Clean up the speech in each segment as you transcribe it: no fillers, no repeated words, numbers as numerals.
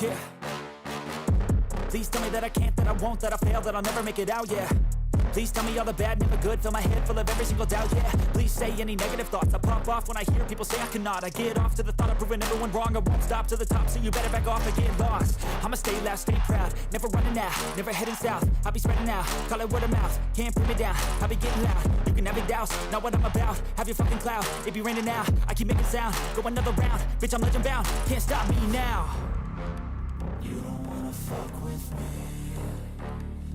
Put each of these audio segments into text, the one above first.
Yeah. Please tell me that I can't, that I won't, that I fail, that I'll never make it out, yeah. Please tell me all the bad, never good, fill my head full of every single doubt, yeah. Please say any negative thoughts, I pop off when I hear people say I cannot. I get off to the thought of proving everyone wrong, I won't stop to the top, so you better back off and get lost. I'ma stay loud, stay proud, never running out, never heading south. I'll be spreading out, call it word of mouth, can't put me down, I'll be getting loud. You can have your doubts, not what I'm about, have your fucking clout, it be raining now, I keep making sound, go another round, bitch I'm legend bound, can't stop me now. You don't wanna fuck with me,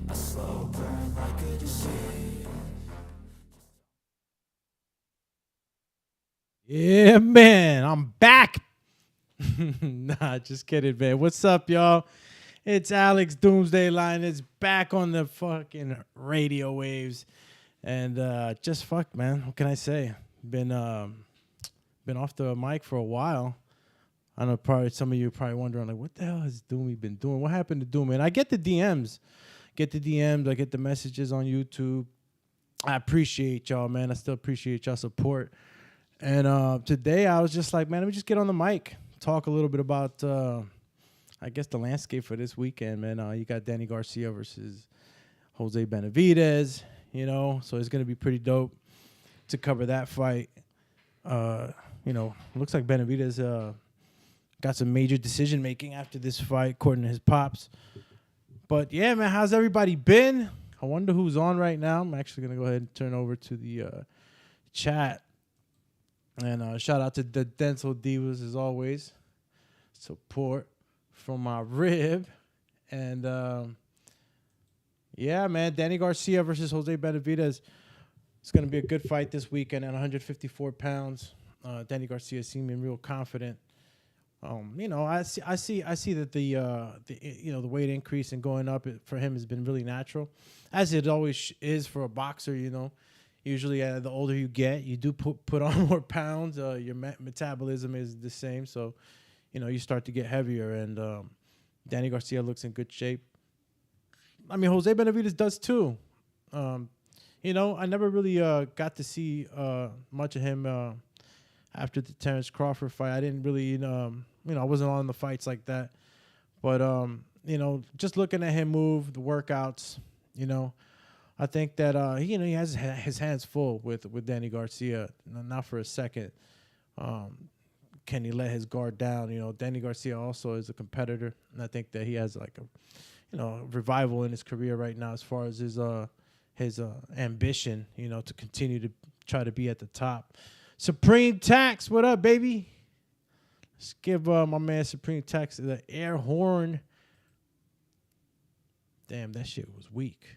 a slow burn like a disease. Yeah, man, I'm back. Nah, just kidding, man. What's up, y'all? It's Alex Doomsday Line. It's back on the fucking radio waves. And just fuck, man. What can I say? Been off the mic for a while. I know probably some of you are probably wondering, like, what the hell has Doomy been doing? What happened to Doomy? And I get the DMs. I get the messages on YouTube. I appreciate y'all, man. I still appreciate y'all support. And today I was just like, man, let me just get on the mic, talk a little bit about, I guess, the landscape for this weekend, man. You got Danny Garcia versus Jose Benavidez, you know, so it's going to be pretty dope to cover that fight. Looks like Benavidez got some major decision-making after this fight, according to his pops. But, yeah, man, how's everybody been? I wonder who's on right now. I'm actually going to go ahead and turn over to the chat. And shout out to the Dental Divas, as always. Support from my rib. And, yeah, man, Danny Garcia versus Jose Benavidez. It's going to be a good fight this weekend at 154 pounds. Danny Garcia seeming real confident. I see that the weight increase and going up for him has been really natural, as it always is for a boxer. You know, usually the older you get, you do put on more pounds. Your metabolism is the same, so you start to get heavier. And Danny Garcia looks in good shape. I mean, Jose Benavidez does too. I never really got to see much of him. After the Terrence Crawford fight, I didn't really, I wasn't on the fights like that. But, just looking at him move, the workouts, I think that, he has his hands full with Danny Garcia. Not for a second can he let his guard down. Danny Garcia also is a competitor, and I think that he has like a, revival in his career right now as far as his ambition, to continue to try to be at the top. Supreme Tax, what up, baby? Let's give my man Supreme Tax the air horn. Damn, that shit was weak.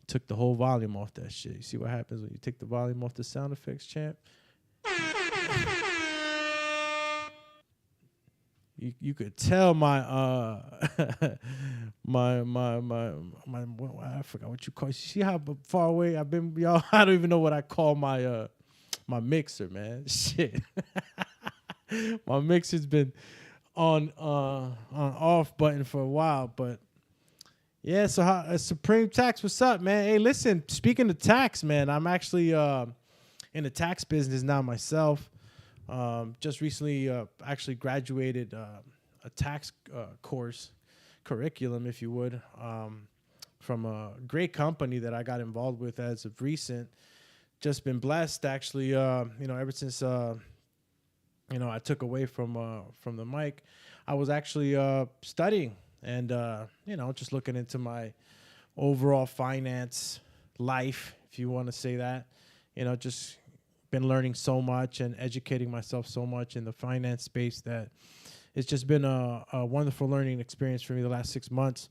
Took the whole volume off that shit. You see what happens when you take the volume off the sound effects, champ? You could tell my I forgot what you call it. You see how far away I've been, y'all? I don't even know what I call my my mixer, man. Shit. My mixer's been on off button for a while, but yeah, so Supreme Tax, what's up, man? Hey, listen, speaking of tax, man, I'm actually in the tax business now myself. Just recently actually graduated a tax curriculum, if you would, from a great company that I got involved with as of recent. Just been blessed, actually, ever since, I took away from the mic. I was actually studying and, just looking into my overall finance life, if you want to say that. Just been learning so much and educating myself so much in the finance space that it's just been a wonderful learning experience for me the last 6 months.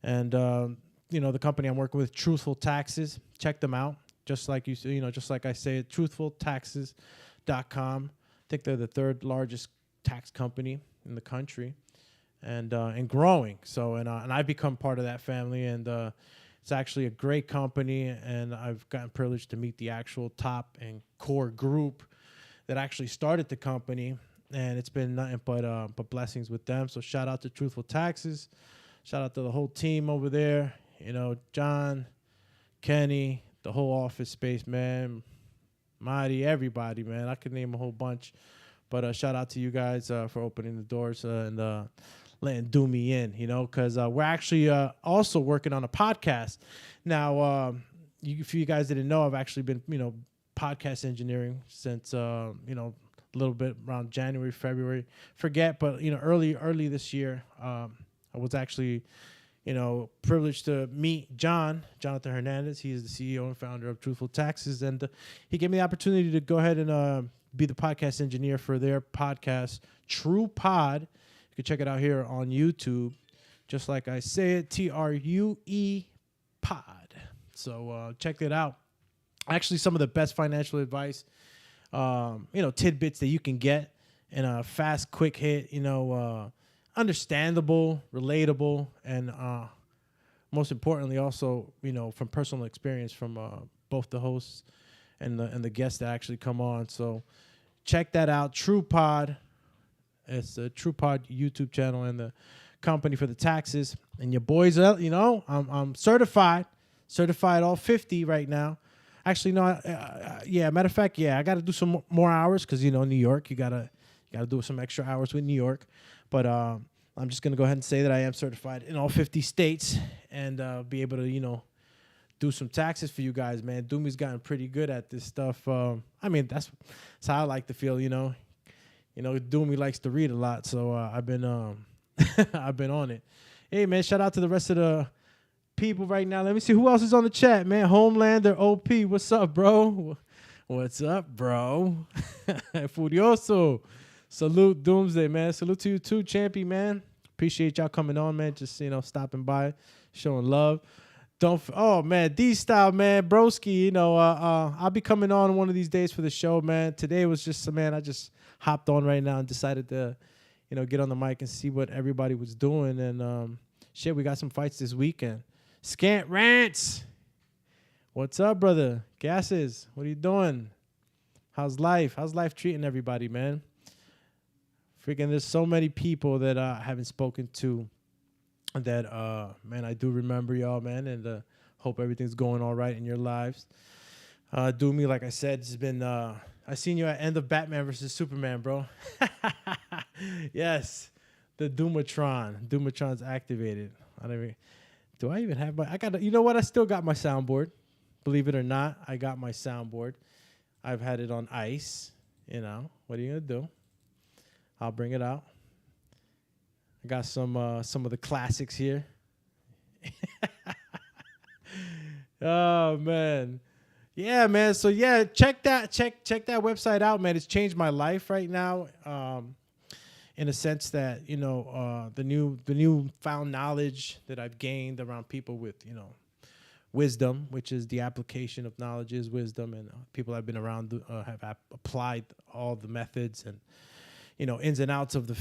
And, the company I'm working with, Truthful Taxes, check them out. Just like just like I say, truthfultaxes.com. I think they're the third largest tax company in the country, and growing. So and I've become part of that family, and it's actually a great company. And I've gotten privileged to meet the actual top and core group that actually started the company, and it's been nothing but blessings with them. So shout out to Truthful Taxes, shout out to the whole team over there. John, Kenny, the whole office space, man. Marty, everybody, man. I could name a whole bunch. But shout out to you guys for opening the doors. And letting do me in, because we're actually also working on a podcast. Now, if you guys didn't know, I've actually been, podcast engineering since, a little bit around January, February, forget, but, early this year, I was actually, privileged to meet Jonathan Hernandez. He is the CEO and founder of Truthful Taxes, and he gave me the opportunity to go ahead and be the podcast engineer for their podcast, True Pod. You can check it out here on YouTube, just like I say it, TRUE Pod. So check it out. Actually, some of the best financial advice, tidbits that you can get in a fast, quick hit, understandable, relatable, and most importantly, also, from personal experience from both the hosts and the guests that actually come on. So check that out, True Pod. It's the True Pod YouTube channel and the company for the taxes. And your boys, I'm certified all 50 right now. Actually, no, matter of fact, I got to do some more hours because, New York, you gotta do some extra hours with New York. But I'm just going to go ahead and say that I am certified in all 50 states and be able to, do some taxes for you guys, man. Doomy's gotten pretty good at this stuff. That's how I like to feel, Doomy likes to read a lot, so I've been I've been on it. Hey, man, shout out to the rest of the people right now. Let me see who else is on the chat, man. Homelander OP, what's up, bro? What's up, bro? Furioso. Salute, Doomsday, man. Salute to you too, Champy, man. Appreciate y'all coming on, man. Just, stopping by, showing love. D-Style, man. Broski, I'll be coming on one of these days for the show, man. Today was just, I just hopped on right now and decided to, get on the mic and see what everybody was doing. And, we got some fights this weekend. Scant Rants. What's up, brother? Gases, what are you doing? How's life? How's life treating everybody, man? Freaking, there's so many people that I haven't spoken to that, man, I do remember y'all, man, and hope everything's going all right in your lives. Doomy, like I said, it's been, I seen you at end of Batman versus Superman, bro. Yes, the Doomatron. Doomatron's activated. Do I even have you know what? I still got my soundboard. Believe it or not, I got my soundboard. I've had it on ice. What are you going to do? I'll bring it out. I got some of the classics here. Oh, man. Yeah, man. So, check that website out, man. It's changed my life right now. In a sense that, the new found knowledge that I've gained around people with, wisdom, which is the application of knowledge is wisdom, and people I've been around have applied all the methods and, ins and outs of the,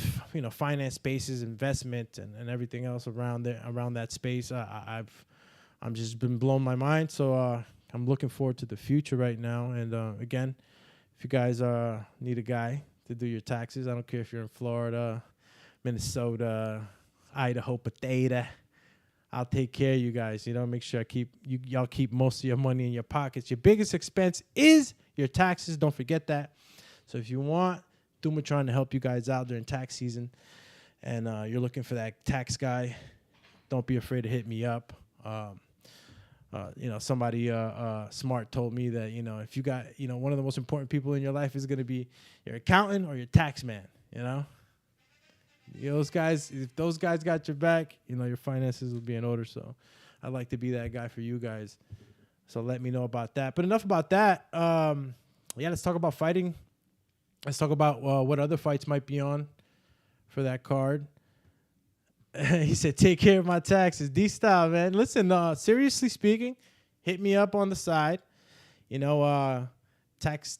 finance spaces, investment, and everything else around that space. I'm just been blown my mind. So I'm looking forward to the future right now. And again, if you guys need a guy to do your taxes, I don't care if you're in Florida, Minnesota, Idaho, potato, I'll take care of you guys. Make sure y'all keep most of your money in your pockets. Your biggest expense is your taxes. Don't forget that. So if you want Doomatron to help you guys out during tax season, and you're looking for that tax guy, don't be afraid to hit me up. Somebody smart told me that, if you got, one of the most important people in your life is going to be your accountant or your tax man, those guys, if those guys got your back, your finances will be in order. So I'd like to be that guy for you guys. So let me know about that. But enough about that. Let's talk about fighting. Let's talk about what other fights might be on for that card. He said, take care of my taxes. D-Style, man. Listen, seriously speaking, hit me up on the side. Tax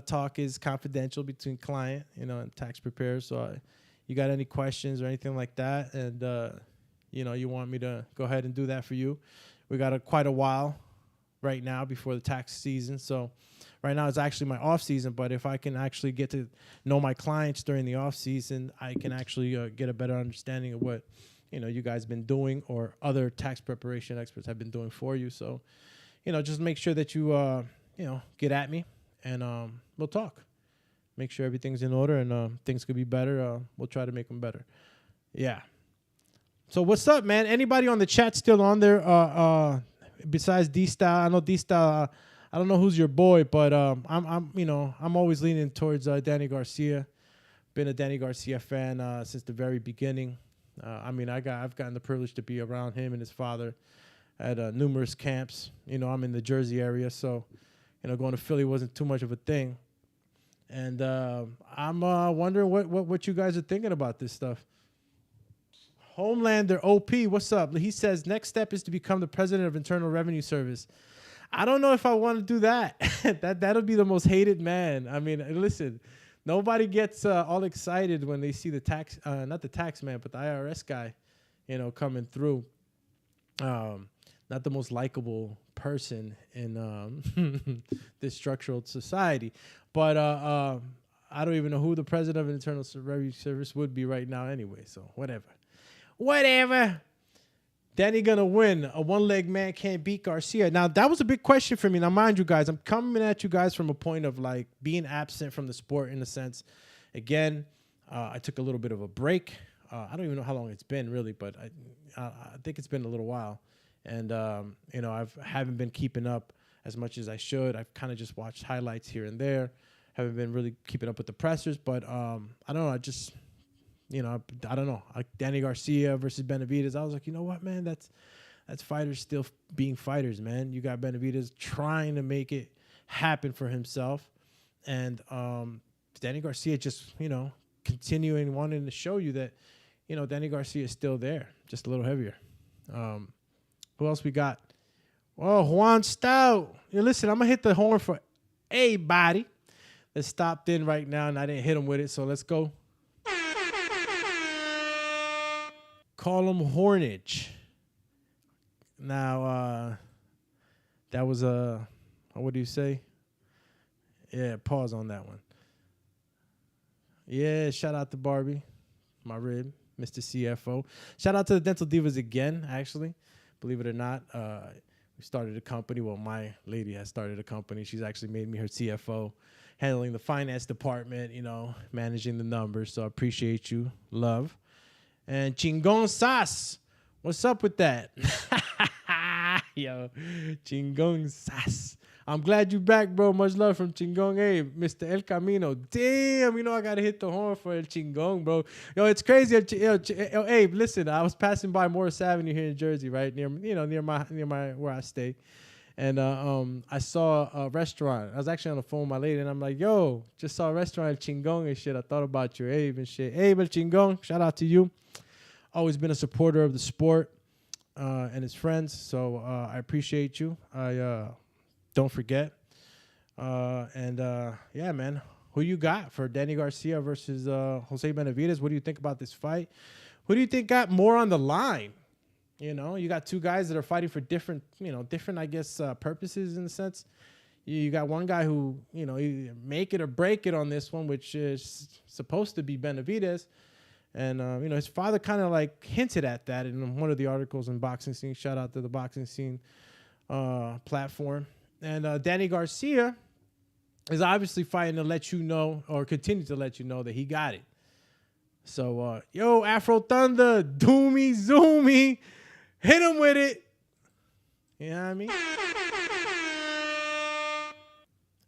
talk is confidential between client, and tax preparer. So you got any questions or anything like that, and, you want me to go ahead and do that for you, we got quite a while right now before the tax season. So right now it's actually my off season, but if I can actually get to know my clients during the off season, I can actually get a better understanding of what, you guys been doing or other tax preparation experts have been doing for you. So, just make sure that you, get at me and we'll talk. Make sure everything's in order and things could be better. We'll try to make them better. Yeah. So what's up, man? Anybody on the chat still on there? Besides D-Style, I know D-Style. I don't know who's your boy, but I'm always leaning towards Danny Garcia. Been a Danny Garcia fan since the very beginning. I've gotten the privilege to be around him and his father at numerous camps. I'm in the Jersey area, so going to Philly wasn't too much of a thing. And I'm wondering what you guys are thinking about this stuff. Homelander OP, what's up? He says next step is to become the president of Internal Revenue Service. I don't know if I want to do that. That'll be the most hated man. I mean, listen, nobody gets all excited when they see the not the tax man, but the IRS guy, coming through. Not the most likable person in this structural society, but I don't even know who the president of Internal Revenue Service would be right now anyway. So whatever. Danny gonna win. A one-leg man can't beat Garcia. Now, that was a big question for me. Now, mind you guys, I'm coming at you guys from a point of, like, being absent from the sport in a sense. Again, I took a little bit of a break. I don't even know how long it's been, really, but I think it's been a little while. And, I haven't been keeping up as much as I should. I've kind of just watched highlights here and there. Haven't been really keeping up with the pressers, but I don't know. I don't know. Like Danny Garcia versus Benavidez. I was like, you know what, man? That's fighters still being fighters, man. You got Benavidez trying to make it happen for himself. And Danny Garcia just, continuing wanting to show you that, Danny Garcia is still there, just a little heavier. Who else we got? Oh, Juan Stout. Listen, I'm going to hit the horn for everybody that stopped in right now, and I didn't hit him with it, so let's go. Call him Hornage. Now, that was what do you say? Yeah, pause on that one. Yeah, shout out to Barbie, my rib, Mr. CFO. Shout out to the Dental Divas again, actually. Believe it or not, we started a company. Well, my lady has started a company. She's actually made me her CFO, handling the finance department, managing the numbers. So I appreciate you. Love. And Chingon Sas, what's up with that? Yo, Chingon Sas. I'm glad you back, bro. Much love from Chingon. Hey, Mr. El Camino. Damn, I got to hit the horn for El Chingon, bro. Yo, it's crazy. Hey, listen, I was passing by Morris Avenue here in Jersey, right? Near my where I stay. And I saw a restaurant. I was actually on the phone with my lady, and I'm like, yo, just saw a restaurant El Chingon and shit. I thought about you, Abe and shit. Abe El Chingon, shout out to you. Always been a supporter of the sport and his friends, so I appreciate you. I don't forget. Yeah, man. Who you got for Danny Garcia versus Jose Benavidez? What do you think about this fight? Who do you think got more on the line? You got two guys that are fighting for different, I guess, purposes in a sense. You got one guy who, you make it or break it on this one, which is supposed to be Benavidez. And, his father kind of like hinted at that in one of the articles in Boxing Scene. Shout out to the Boxing Scene platform. And Danny Garcia is obviously fighting to let you know, or continue to let you know, that he got it. So, yo, Afro Thunder, Doomy Zoomy, hit him with it. You know what I mean?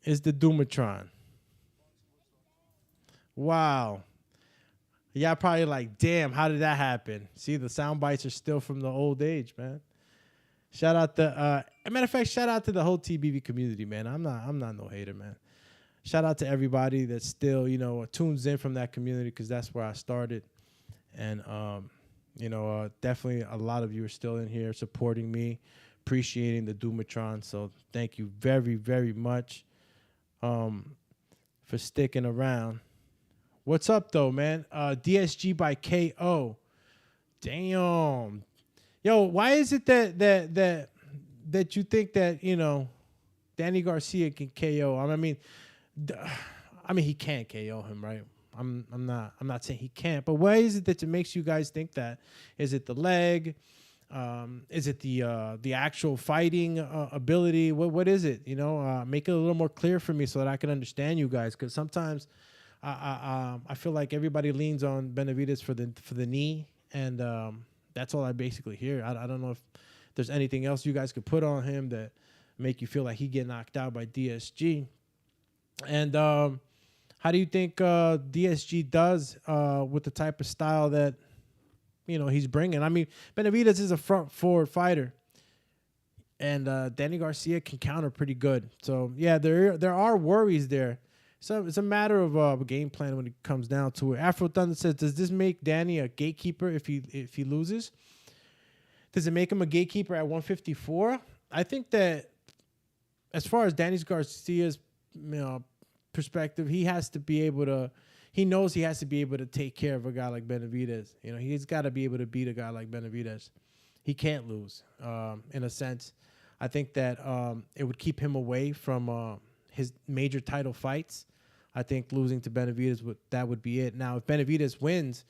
It's the Doomatron. Wow. Yeah, probably like, damn, how did that happen? See, the sound bites are still from the old age, man. Shout out to, matter of fact, shout out to the whole TBV community, man. I'm not no hater, man. Shout out to everybody that still, tunes in from that community, because that's where I started. And, definitely a lot of you are still in here supporting me, appreciating the Doomatron. So thank you very, very much for sticking around. What's up, though, man? DSG by KO. Damn. Yo, why is it that you think that, Danny Garcia can KO? I mean, he can't KO him, right? I'm not saying he can't, but why is it that it makes you guys think that? Is it the leg? Is it the actual fighting ability? What is it? Make it a little more clear for me so that I can understand you guys, because sometimes I feel like everybody leans on Benavidez for the knee, And that's all I basically hear. I don't know if there's anything else you guys could put on him that make you feel like he get knocked out by DSG. And how do you think DSG does with the type of style that he's bringing? I mean, Benavidez is a front forward fighter, and Danny Garcia can counter pretty good. So yeah, there are worries there. So it's a matter of a game plan when it comes down to it. Afro Thunder says, does this make Danny a gatekeeper if he loses? Does it make him a gatekeeper at 154? I think that as far as Danny Garcia's perspective, he knows he has to be able to take care of a guy like Benavidez. He's got to be able to beat a guy like Benavidez. He can't lose, in a sense. I think that it would keep him away from his major title fights. I think losing to Benavidez would be it. Now, if Benavidez wins,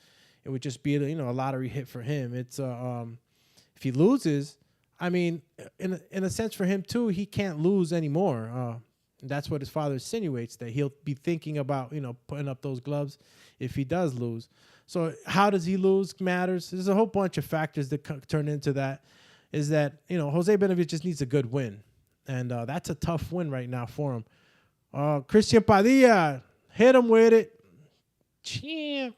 it would just be a lottery hit for him. It's if he loses, I mean, in a sense for him too, he can't lose anymore. That's what his father insinuates, that he'll be thinking about putting up those gloves if he does lose. So how does he lose matters. There's a whole bunch of factors that turn into that. Is that Jose Benavidez just needs a good win, and that's a tough win right now for him. Christian Padilla, hit him with it. Champ.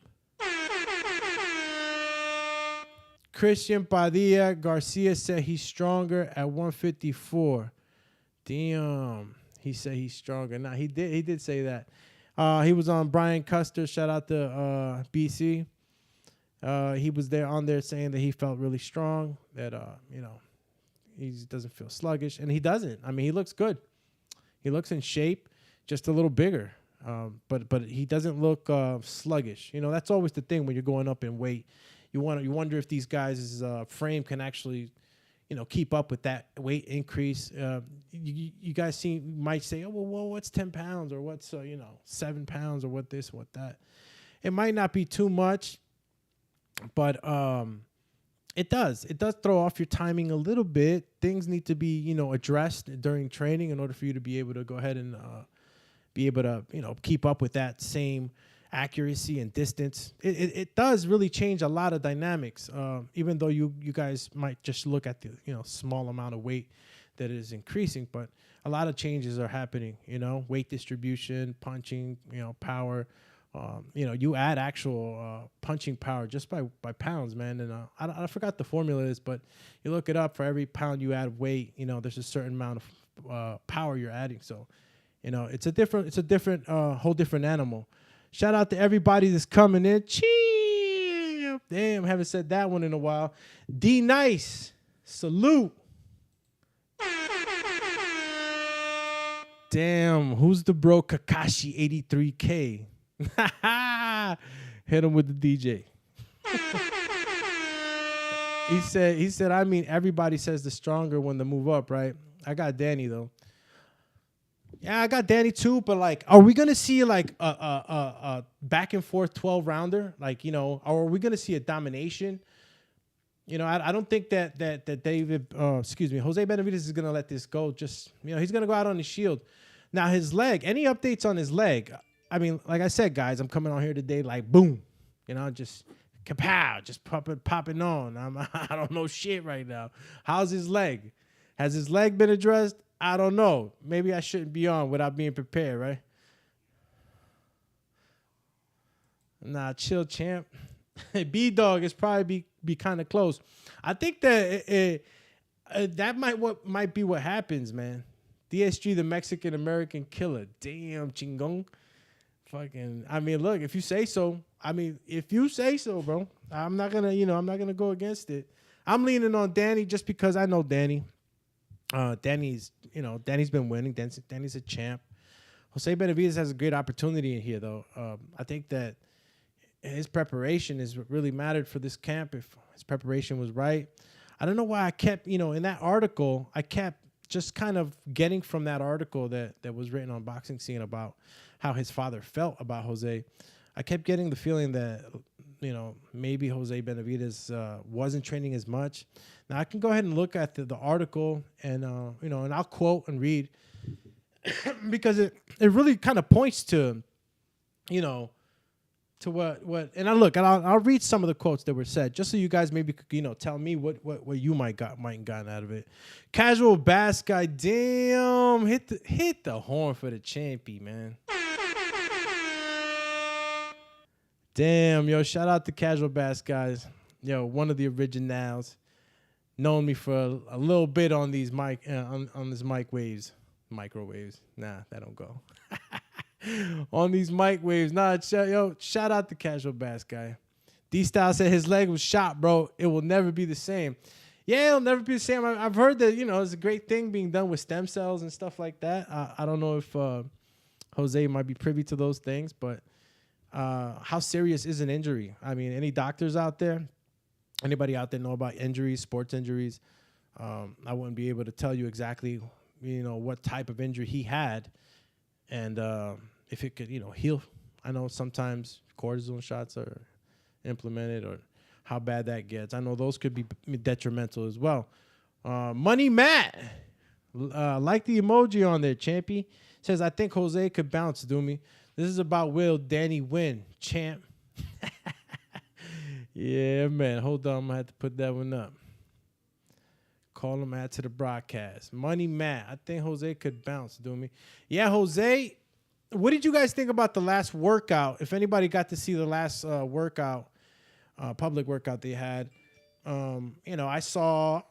Christian Padilla, Garcia said he's stronger at 154. Damn. He said he's stronger. Nah, he did say that. He was on Brian Custer. Shout out to BC. He was on there saying that he felt really strong, that he doesn't feel sluggish, and he doesn't. I mean, he looks good. He looks in shape, just a little bigger. But he doesn't look sluggish. That's always the thing when you're going up in weight. You wonder if these guys' frame can actually, keep up with that weight increase. You guys might say, oh well, what's 10 pounds or what's 7 pounds or what this, what that. It might not be too much, but it does throw off your timing a little bit. Things need to be addressed during training in order for you to be able to go ahead and be able to keep up with that same accuracy and distance. It does really change a lot of dynamics, even though you guys might just look at the small amount of weight that is increasing, but a lot of changes are happening. Weight distribution, punching, power. You add actual punching power just by pounds, man. And I forgot the formula is, but you look it up. For every pound you add weight, there's a certain amount of power you're adding. So it's a different whole different animal. Shout out to everybody that's coming in. Cheer. Damn, haven't said that one in a while. D Nice. Salute. Damn, who's the bro? Kakashi 83K. Hit him with the DJ. He said, I mean, everybody says the stronger when they move up, right? I got Danny though. Yeah, I got Danny too, but like, are we gonna see like a back and forth 12 rounder? Like, or are we gonna see a domination? I don't think that Jose Benavidez is gonna let this go. Just he's gonna go out on his shield. Now his leg. Any updates on his leg? I mean, like I said, guys, I'm coming on here today like boom, just kapow, just popping on. I don't know shit right now. How's his leg? Has his leg been addressed? I don't know. Maybe I shouldn't be on without being prepared, right? Nah, chill, champ. B-Dog is probably be kind of close. I think that that might be what happens, man. DSG, the Mexican-American killer. Damn, chingon. Fucking, I mean, look, if you say so. Bro. I'm not gonna go against it. I'm leaning on Danny just because I know Danny. Danny's been winning. Danny's a champ. Jose Benavidez has a great opportunity in here, though. I think that his preparation is what really mattered for this camp. If his preparation was right, I don't know why I kept, in that article, I kept just kind of getting from that article that was written on Boxing Scene about how his father felt about Jose. I kept getting the feeling that, maybe Jose Benavidez wasn't training as much. Now, I can go ahead and look at the article and, and I'll quote and read because it really kind of points to, to what and I'll read some of the quotes that were said just so you guys maybe could, tell me what you might gotten out of it. Casual Bass Guy, damn, hit the horn for the champy, man. Damn, yo, shout out to Casual Bass Guys. Yo, one of the originals. Known me for a little bit on these on this microwaves. Nah, that don't go. On these microwaves. Nah, shout out to Casual Bass Guy. D-Style said his leg was shot, bro. It will never be the same. Yeah, it'll never be the same. I've heard that, it's a great thing being done with stem cells and stuff like that. I don't know if Jose might be privy to those things, but how serious is an injury? I mean, any doctors out there? Anybody out there know about injuries, sports injuries? I wouldn't be able to tell you exactly, what type of injury he had, and if it could, heal. I know sometimes cortisone shots are implemented, or how bad that gets. I know those could be detrimental as well. Money Matt, like the emoji on there, Champy, says, I think Jose could bounce, Doomy. This is about will Danny win, champ. Yeah, man. Hold on. I'm going to have to put that one up. Call him add to the broadcast. Money Matt. I think Jose could bounce, Doomy. Yeah, Jose, what did you guys think about the last workout? If anybody got to see the last workout, public workout they had, I saw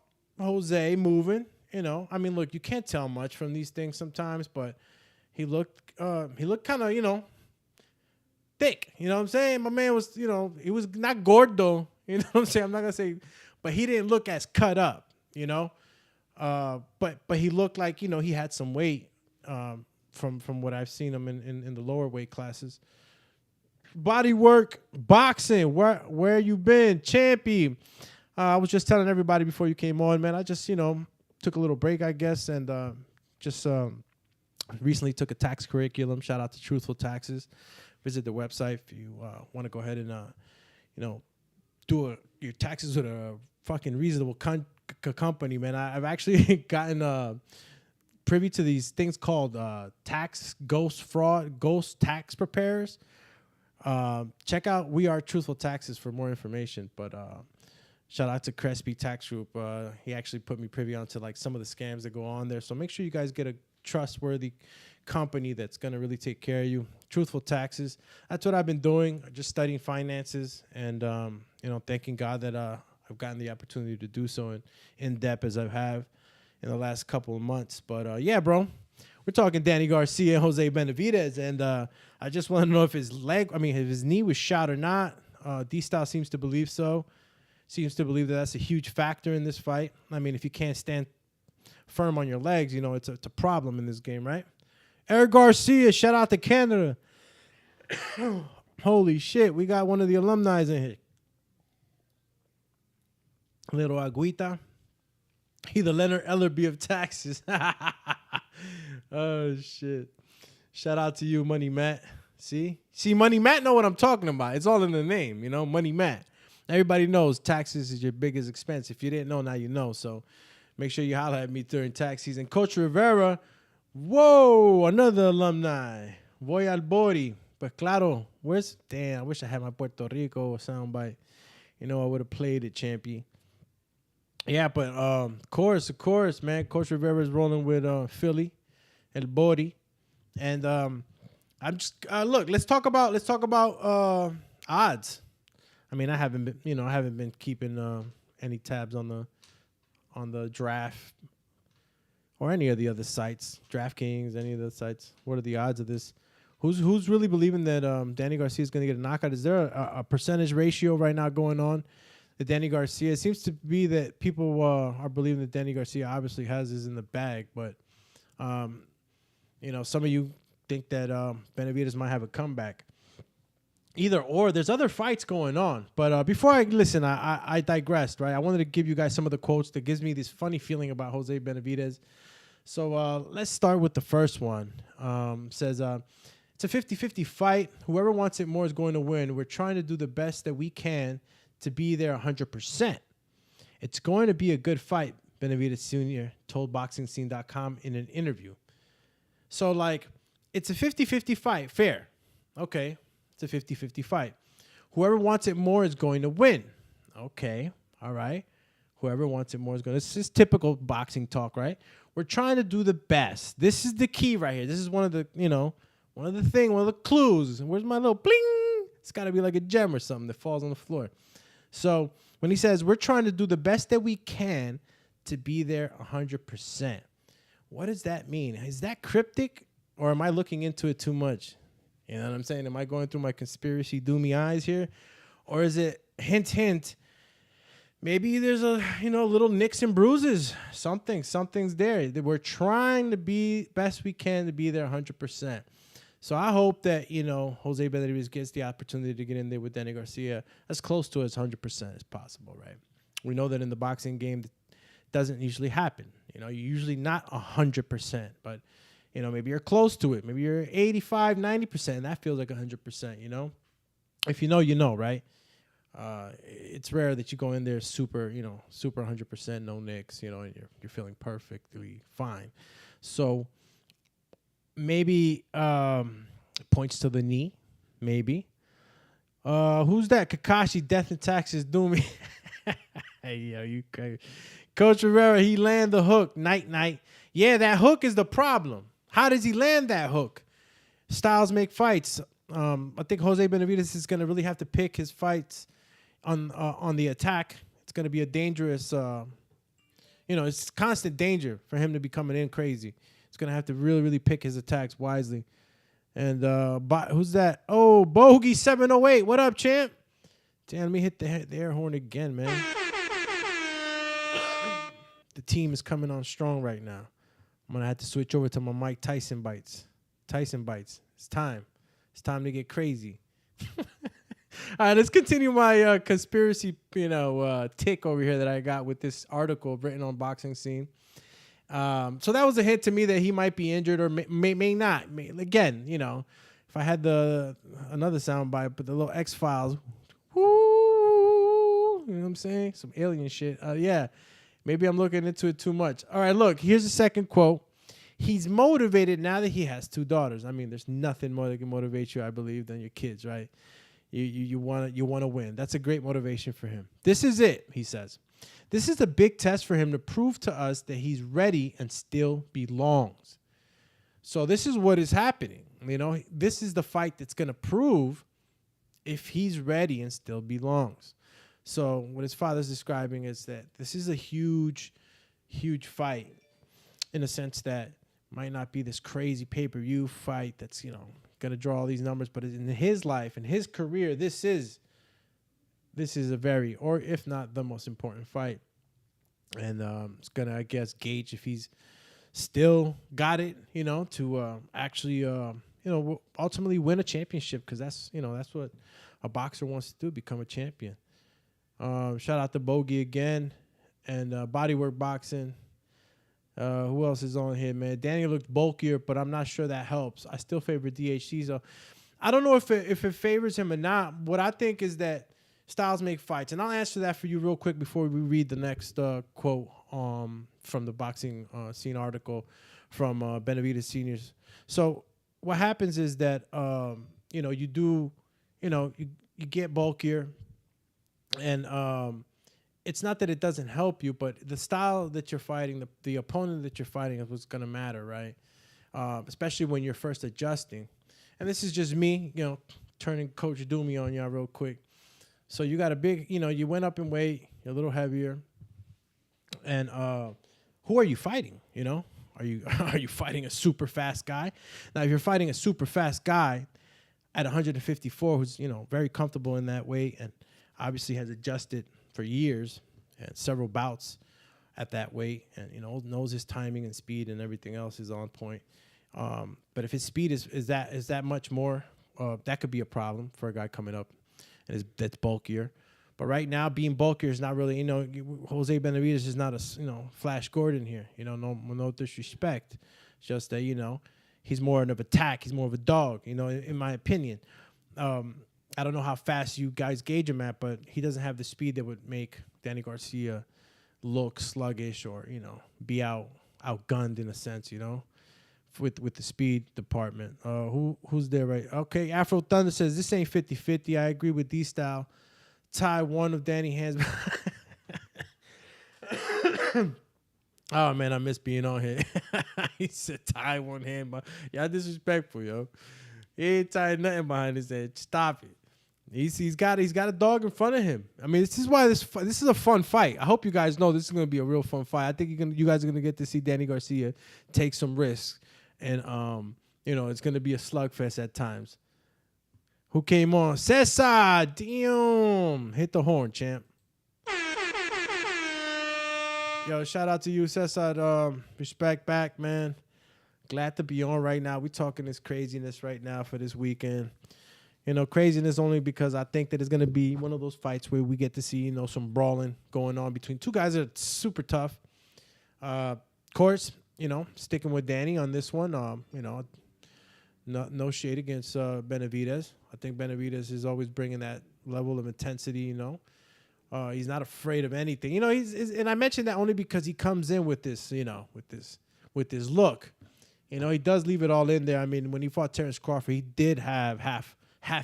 Jose moving. I mean, look, you can't tell much from these things sometimes, but he looked kind of, thick, you know what I'm saying? My man was, he was not gordo, you know what I'm saying? I'm not gonna say, but he didn't look as cut up, but he looked like, he had some weight from what I've seen him in the lower weight classes. Body work, boxing, where you been, Champy? I was just telling everybody before you came on, man. I just, took a little break, I guess, and just recently took a tax curriculum. Shout out to Truthful Taxes. Visit the website if you want to go ahead and, do your taxes with a fucking reasonable company, man. I've actually gotten privy to these things called ghost tax preparers. Check out We Are Truthful Taxes for more information. But shout out to Crespi Tax Group. He actually put me privy onto like some of the scams that go on there. So make sure you guys get a trustworthy company that's going to really take care of you. Truthful Taxes. That's what I've been doing, just studying finances and, thanking God that I've gotten the opportunity to do so in depth as I have in the last couple of months. But, yeah, bro, we're talking Danny Garcia and Jose Benavidez, and I just want to know if his knee was shot or not. D-Style seems to believe so. Seems to believe that that's a huge factor in this fight. I mean, if you can't stand firm on your legs, it's a problem in this game, right? Eric Garcia, shout out to Canada. Holy shit, we got one of the alumni in here. Little Agüita. He the Leonard Ellerby of taxes. Oh, shit. Shout out to you, Money Matt. See, Money Matt know what I'm talking about. It's all in the name, Money Matt. Everybody knows taxes is your biggest expense. If you didn't know, now you know. So make sure you holler at me during tax season. Coach Rivera, whoa, another alumni. Voy al Bori. But claro, I wish I had my Puerto Rico soundbite. I would have played it, Champy. Yeah, but of course, man. Coach Rivera is rolling with Philly, El Bori. And I'm just look, let's talk about odds. I mean, I haven't been keeping any tabs on the draft or any of the other sites, DraftKings, any of the sites. What are the odds of this? Who's really believing that Danny Garcia is going to get a knockout? Is there a percentage ratio right now going on that Danny Garcia? It seems to be that people are believing that Danny Garcia obviously has this in the bag, but some of you think that Benavidez might have a comeback. Either or, there's other fights going on. But before I listen, I digressed, right? I wanted to give you guys some of the quotes that gives me this funny feeling about Jose Benavidez. So let's start with the first one. Says, it's a 50-50 fight. Whoever wants it more is going to win. We're trying to do the best that we can to be there 100%. It's going to be a good fight, Benavidez Sr. told BoxingScene.com in an interview. So, it's a 50-50 fight. Fair. Okay. It's a 50-50 fight. Whoever wants it more is going to win. Okay, all right. Whoever wants it more is going to. This is typical boxing talk, right? We're trying to do the best. This is the key right here. This is one of the clues. Where's my little bling? It's got to be like a gem or something that falls on the floor. So when he says we're trying to do the best that we can to be there 100%, what does that mean? Is that cryptic, or am I looking into it too much? You know what I'm saying? Am I going through my conspiracy doomy eyes here? Or is it hint, hint? Maybe there's a, little nicks and bruises. Something's there. We're trying to be best we can to be there 100%. So I hope that, Jose Benavidez gets the opportunity to get in there with Danny Garcia as close to as 100% as possible, right? We know that in the boxing game, it doesn't usually happen. You're usually not 100%, but, maybe you're close to it. Maybe you're 85, 90%, and that feels like 100%, If you know, right? It's rare that you go in there super 100%, no nicks, and you're feeling perfectly fine. So maybe points to the knee, maybe. Who's that? Kakashi, Death and Taxes, Doomy. Hey, yo, you crazy. Coach Rivera, he land the hook. Night. Yeah, that hook is the problem. How does he land that hook? Styles make fights. I think Jose Benavidez is going to really have to pick his fights on the attack. It's going to be a dangerous, it's constant danger for him to be coming in crazy. He's going to have to really, really pick his attacks wisely. And who's that? Oh, Bogey 708. What up, champ? Damn, let me hit the air horn again, man. The team is coming on strong right now. I'm going to have to switch over to my Mike Tyson bites. It's time. It's time to get crazy. All right, let's continue my conspiracy, tick over here that I got with this article written on Boxing Scene. So that was a hint to me that he might be injured or may not. Again, if I had another soundbite, but the little X-Files, whoo, you know what I'm saying? Some alien shit. Yeah, maybe I'm looking into it too much. All right, look, here's the second quote. He's motivated now that he has 2 daughters. I mean, there's nothing more that can motivate you, I believe, than your kids, right? You want to win. That's a great motivation for him. This is it, he says. This is a big test for him to prove to us that he's ready and still belongs. So this is what is happening. This is the fight that's going to prove if he's ready and still belongs. So what his father's describing is that this is a huge, huge fight in a sense that might not be this crazy pay-per-view fight that's, going to draw all these numbers, but in his life, in his career, this is a very, or if not the most important fight. And it's going to, I guess, gauge if he's still got it, to actually, ultimately win a championship, because that's what a boxer wants to do, become a champion. Shout out to Bogey again and Bodywork Boxing. Who else is on here, man? Danny looked bulkier, but I'm not sure that helps. I still favor DHC, so I don't know if it favors him or not. What I think is that styles make fights, and I'll answer that for you real quick before we read the next quote from the Boxing Scene article from Benavidez Seniors. So what happens is that you get bulkier, and it's not that it doesn't help you, but the style that you're fighting, the opponent that you're fighting is what's going to matter, right? Especially when you're first adjusting. And this is just me, turning Coach Doomy on y'all real quick. So you got a big, you went up in weight, you're a little heavier. And who are you fighting, Are you fighting a super fast guy? Now, if you're fighting a super fast guy at 154 who's, very comfortable in that weight and obviously has adjusted for years and several bouts at that weight, and knows his timing and speed and everything else is on point. But if his speed is that much more, that could be a problem for a guy coming up and that's bulkier. But right now, being bulkier is not really, Jose Benavidez is not a Flash Gordon here. No disrespect, it's just that he's more of an attack. He's more of a dog. In my opinion. I don't know how fast you guys gauge him at, but he doesn't have the speed that would make Danny Garcia look sluggish or, be outgunned in a sense, with the speed department. Who's there, right? Okay, Afro Thunder says this ain't 50-50. I agree with D-Style. Tie one of Danny hands. Oh man, I miss being on here. He said tie one hand, but y'all disrespectful, yo. He ain't tied nothing behind his head. Stop it. He's got a dog in front of him. I mean, this is why this is a fun fight. I hope you guys know this is gonna be a real fun fight. I think you guys are gonna get to see Danny Garcia take some risks, and it's gonna be a slugfest at times. Who came on? Cesar, damn, hit the horn, champ. Yo, shout out to you, Cesar. Respect back, man. Glad to be on right now. We talking this craziness right now for this weekend. Craziness only because I think that it's going to be one of those fights where we get to see, some brawling going on between two guys that are super tough. Of course, sticking with Danny on this one. No shade against Benavidez. I think Benavidez is always bringing that level of intensity, He's not afraid of anything. And I mentioned that only because he comes in with this, with this look. He does leave it all in there. I mean, when he fought Terrence Crawford, he did have half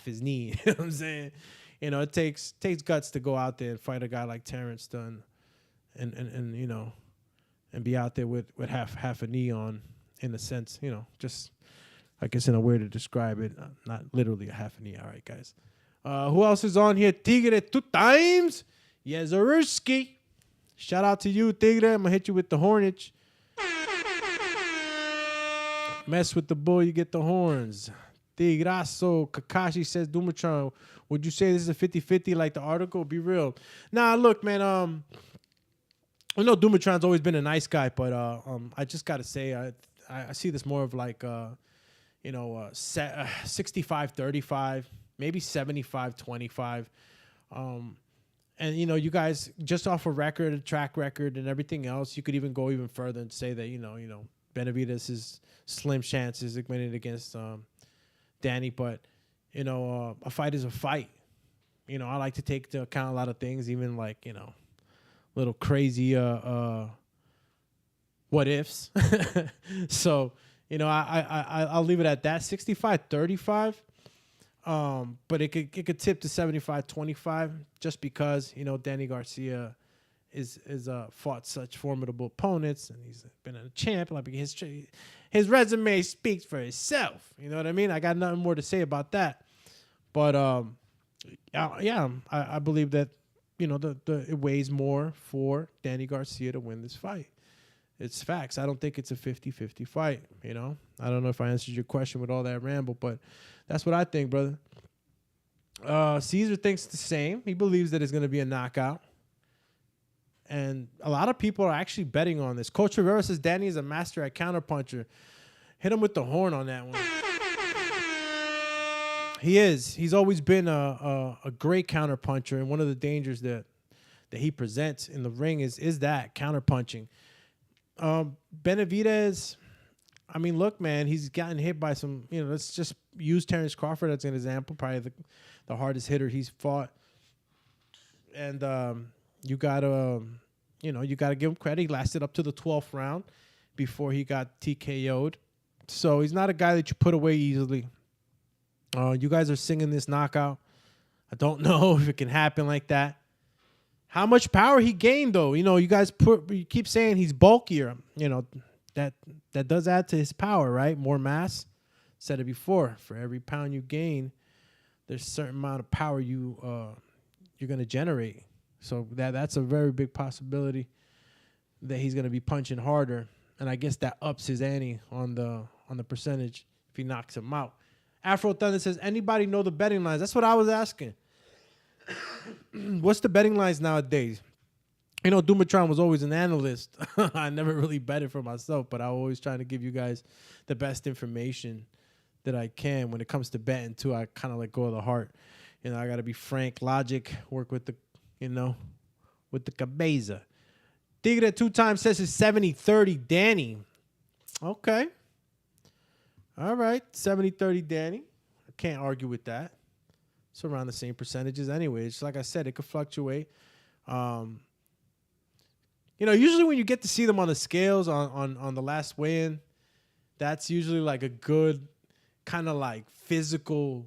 his knee. You know what I'm saying? It takes guts to go out there and fight a guy like Terrence Dunn and be out there with half a knee on, in a sense, just I guess in a way to describe it. Not literally a half a knee. All right, guys. Who else is on here? Tigre 2 times. Yezaruski. Shout out to you, Tigre. I'm going to hit you with the hornage. Mess with the bull, you get the horns. Tigrasso. Kakashi says, Dumatron, would you say this is a 50-50 like the article? Be real. Nah, look, man. I know Dumatron's always been a nice guy, but I just got to say, I see this more of like, 65-35, maybe 75-25. And, you guys, just off a record, a track record, and everything else, you could even go even further and say that, Benavidez is slim chances of winning against Danny. But, a fight is a fight. I like to take into account a lot of things, even like, little crazy what ifs. So, I'll leave it at that. 65-35. But it could tip to 75-25 just because, Danny Garcia is fought such formidable opponents, and he's been a champ. Like his resume speaks for itself. You know what I mean? I got nothing more to say about that. But I believe that it weighs more for Danny Garcia to win this fight. It's facts. I don't think it's a 50-50 fight, I don't know if I answered your question with all that ramble, but that's what I think, brother. Caesar thinks the same. He believes that it's going to be a knockout. And a lot of people are actually betting on this. Coach Rivera says Danny is a master at counterpuncher. Hit him with the horn on that one. He is. He's always been a great counterpuncher, and one of the dangers that he presents in the ring is that counterpunching. Benavidez, I mean, look, man, he's gotten hit by some, let's just use Terrence Crawford as an example, probably the hardest hitter he's fought. And you gotta give him credit. He lasted up to the 12th round before he got TKO'd. So he's not a guy that you put away easily. You guys are singing this knockout. I don't know if it can happen like that. How much power he gained, though. You guys you keep saying he's bulkier. That does add to his power, right? More mass. Said it before. For every pound you gain, there's a certain amount of power you're going to generate. So that's a very big possibility that he's going to be punching harder, and I guess that ups his ante on the percentage if he knocks him out. Afro Thunder says, anybody know the betting lines? That's what I was asking. What's the betting lines nowadays? Dumatron was always an analyst. I never really betted for myself, but I always try to give you guys the best information that I can when it comes to betting too. I kind of go to the heart. I got to be frank, logic, work with the, with the cabeza. Tigre 2 times says it's 70-30 Danny. Okay. All right. 70-30 Danny. I can't argue with that. It's around the same percentages anyway. It's like I said, it could fluctuate. Usually when you get to see them on the scales on the last weigh-in, that's usually like a good kind of like physical,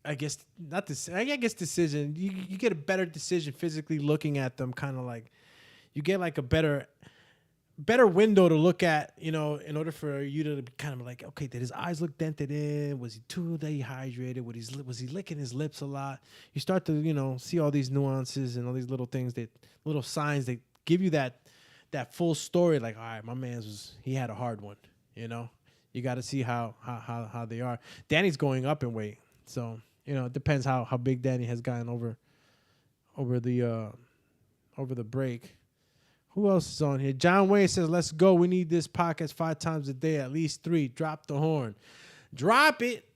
I guess not this. I guess decision. You get a better decision physically looking at them. Kind of like you get like a better window to look at. You know, in order for you to be kind of like, okay, did his eyes look dented in? Was he too dehydrated? Was he licking his lips a lot? You start to see all these nuances and all these little things little signs that give you that full story. Like, all right, my man's he had a hard one. You know, you got to see how they are. Danny's going up in weight, so. It depends how big Danny has gotten over the break. Who else is on here? John Wayne says, let's go. We need this podcast 5 times a day, at least 3. Drop the horn. Drop it.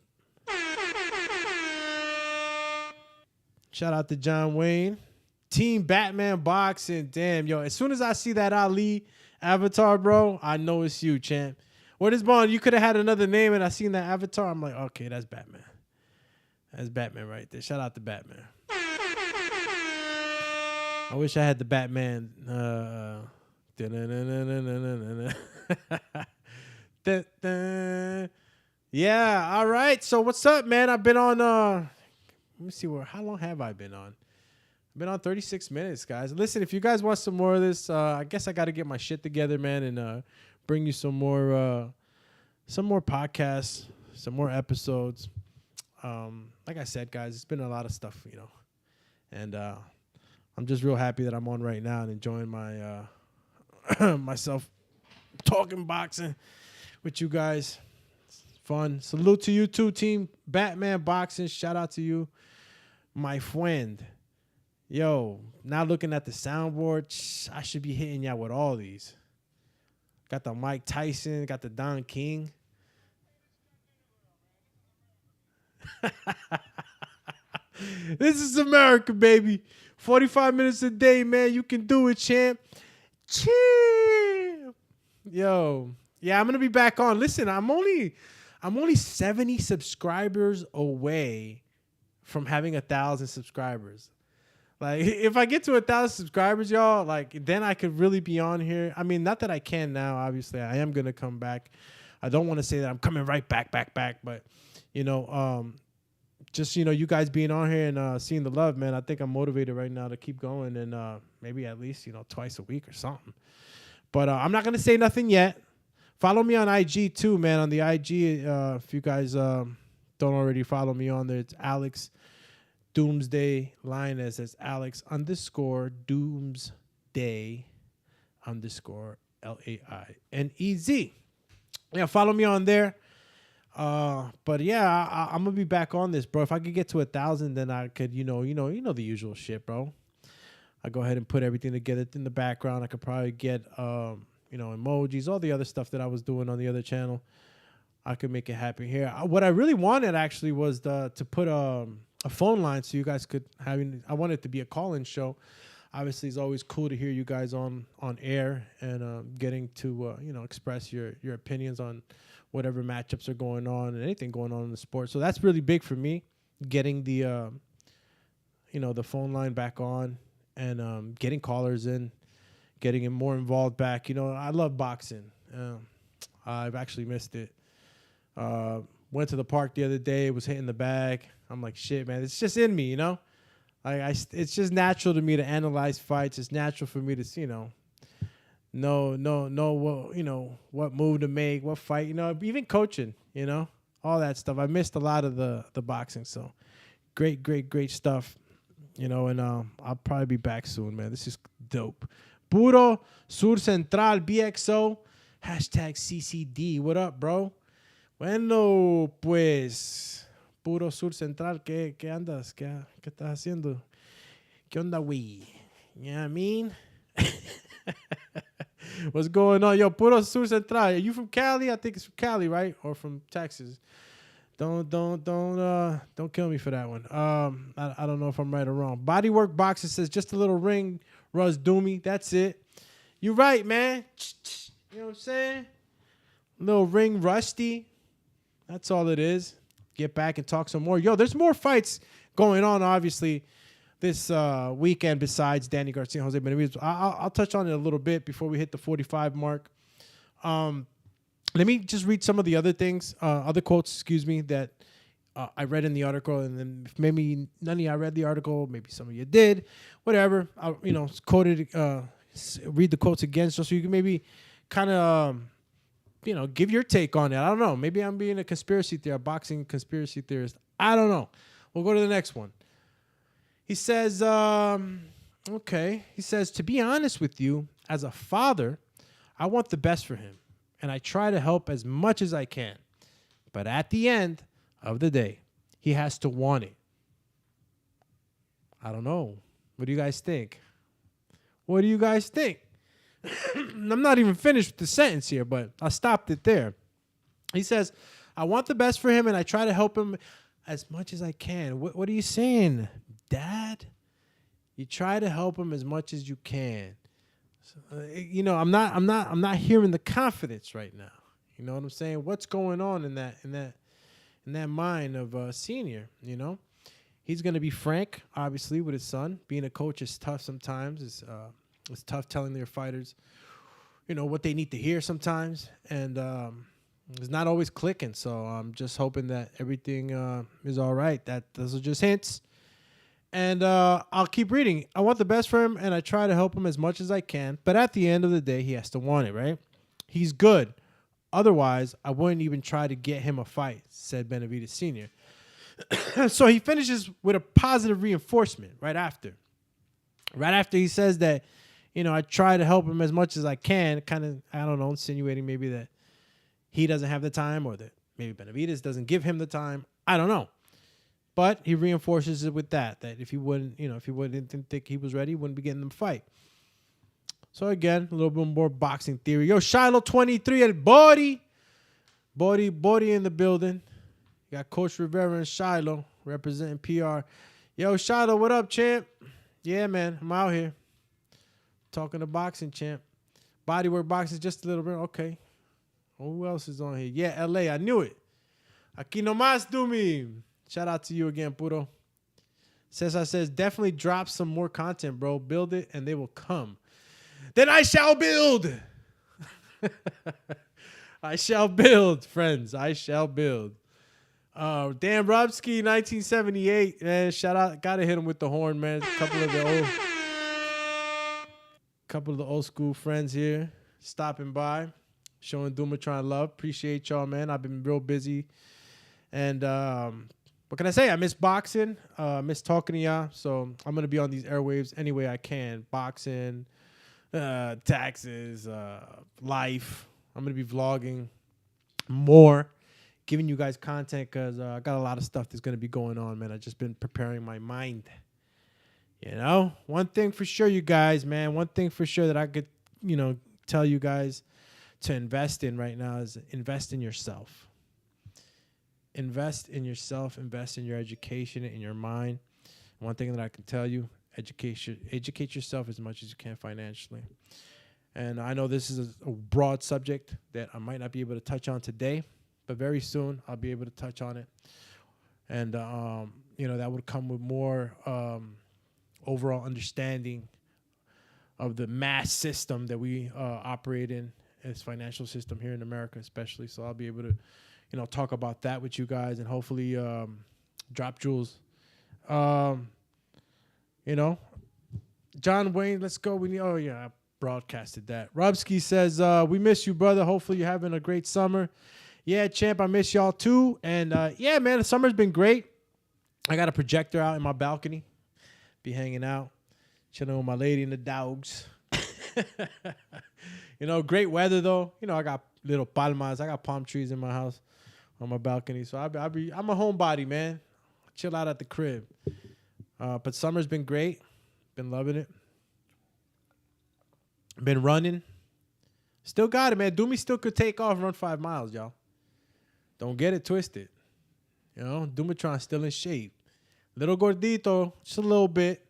Shout out to John Wayne. Team Batman Boxing. Damn, yo. As soon as I see that Ali avatar, bro, I know it's you, champ. What is Bond? You could have had another name, and I seen that avatar. I'm like, okay, that's Batman. That's Batman right there. Shout out to Batman. I wish I had the Batman. Yeah, all right. So what's up, man? I've been on let me see how long have I been on? I've been on 36 minutes, guys. Listen, if you guys want some more of this, I guess I got to get my shit together, man, and bring you some more podcasts, some more episodes. Like I said, guys, it's been a lot of stuff, and I'm just real happy that I'm on right now and enjoying my myself talking boxing with you guys. It's fun. Salute to you too, Team Batman Boxing. Shout out to you, my friend. Yo, now looking at the soundboard, I should be hitting y'all with all these. Got the Mike Tyson, got the Don King. This is America, baby. 45 minutes a day, man. You can do it, champ. Champ. Yo. Yeah, I'm going to be back on. Listen, I'm only 70 subscribers away from having 1,000 subscribers. Like, if I get to 1,000 subscribers, y'all, like, then I could really be on here. I mean, not that I can now, obviously. I am going to come back. I don't want to say that I'm coming right back, but, just, you guys being on here and seeing the love, man, I think I'm motivated right now to keep going and maybe at least, twice a week or something. But I'm not going to say nothing yet. Follow me on IG too, man. On the IG, if you guys don't already follow me on there, it's Alex Doomsday Lioness. It's Alex_Doomsday_LAINEZ. Yeah, follow me on there. But yeah, I'm gonna be back on this, bro. If I could get to 1,000, then I could, the usual shit, bro. I go ahead and put everything together in the background. I could probably get, emojis, all the other stuff that I was doing on the other channel. I could make it happen here. What I really wanted actually was to put a phone line so you guys could have. I wanted it to be a call-in show. Obviously, it's always cool to hear you guys on air and getting to express your opinions on whatever matchups are going on and anything going on in the sport. So that's really big for me, getting the the phone line back on and getting callers in, getting it more involved back. I love boxing. I've actually missed it. Went to the park the other day, was hitting the bag. I'm like, shit, man, it's just in me, it's just natural to me to analyze fights. It's natural for me to, know what move to make, what fight, even coaching, all that stuff. I missed a lot of the boxing. So great stuff, and I'll probably be back soon, man. This is dope. Puro Sur Central BXO #CCD. What up, bro? Bueno, pues, Puro Sur Central, ¿qué andas? ¿Qué estás haciendo? ¿Qué onda, güey? You know what I mean? What's going on? Yo, Puerto Sur Central. Are you from Cali? I think it's from Cali, right? Or from Texas. Don't kill me for that one. I don't know if I'm right or wrong. Bodywork Boxer says just a little ring, Ruz Doomy. That's it. You're right, man. You know what I'm saying? Little ring rusty. That's all it is. Get back and talk some more. Yo, there's more fights going on, obviously. this weekend besides Danny Garcia and Jose Benavidez. I'll touch on it a little bit before we hit the 45 mark. Let me just read some of the other things, other quotes, that I read in the article, and then if maybe none of you read the article, maybe some of you did, whatever. I'll, quoted, read the quotes again, so you can maybe kind of, give your take on it. I don't know. Maybe I'm being a conspiracy theorist, a boxing conspiracy theorist. I don't know. We'll go to the next one. He says, okay. He says, to be honest with you, as a father, I want the best for him, and I try to help as much as I can. But at the end of the day, he has to want it. I don't know. What do you guys think? What do you guys think? I'm not even finished with the sentence here, but I stopped it there. He says, I want the best for him, and I try to help him as much as I can. What are you saying, Dad? You try to help him as much as you can. So, I'm not hearing the confidence right now. You know what I'm saying? What's going on in that mind of Senior? He's going to be frank, obviously, with his son. Being a coach is tough sometimes. It's tough telling their fighters, what they need to hear sometimes, and it's not always clicking. So I'm just hoping that everything is all right. Those are just hints. And I'll keep reading. I want the best for him, and I try to help him as much as I can. But at the end of the day, he has to want it, right? He's good. Otherwise, I wouldn't even try to get him a fight, said Benavidez Sr. So he finishes with a positive reinforcement right after. Right after he says that, I try to help him as much as I can, kind of, I don't know, insinuating maybe that he doesn't have the time or that maybe Benavidez doesn't give him the time. I don't know. But he reinforces it with that if he wouldn't, didn't think he was ready, he wouldn't be getting them fight. So again, a little bit more boxing theory. Yo, Shiloh 23 at Body in the building. You got Coach Rivera and Shiloh representing PR. Yo, Shiloh, what up, champ? Yeah, man, I'm out here. Talking to boxing, champ. Bodywork boxing just a little bit. Okay. Who else is on here? Yeah, LA, I knew it. Aquí nomás do me. Shout out to you again, Puerto. Cesar says, definitely drop some more content, bro. Build it, and they will come. Then I shall build. I shall build, friends. I shall build. Dan Robsky, 1978. Man, shout out. Got to hit him with the horn, man. A couple of the old school friends here stopping by, showing Dumatron love. Appreciate y'all, man. I've been real busy. And what can I say? I miss boxing. Miss talking to y'all. So I'm going to be on these airwaves any way I can. Boxing, taxes, life. I'm going to be vlogging more, giving you guys content because I got a lot of stuff that's going to be going on, man. I've just been preparing my mind. One thing for sure, you guys, man. One thing for sure that I could, tell you guys to invest in right now is invest in yourself. Invest in yourself, invest in your education, in your mind. One thing that I can tell you, educate yourself as much as you can financially. And I know this is a broad subject that I might not be able to touch on today, but very soon I'll be able to touch on it. And, that would come with more overall understanding of the mass system that we operate in, this financial system here in America especially. So I'll be able to talk about that with you guys and hopefully drop jewels. John Wayne, let's go. I broadcasted that. Robsky says, we miss you, brother. Hopefully you're having a great summer. Yeah, champ, I miss y'all too. And yeah, man, the summer's been great. I got a projector out in my balcony. Be hanging out, chilling with my lady and the dogs. Great weather though. I got little palmas. I got palm trees in my house on my balcony. So I'm a homebody, man. Chill out at the crib. But summer's been great. Been loving it. Been running. Still got it, man. Doomy still could take off and run 5 miles, y'all. Don't get it twisted. Dumatron's still in shape. Little gordito, just a little bit.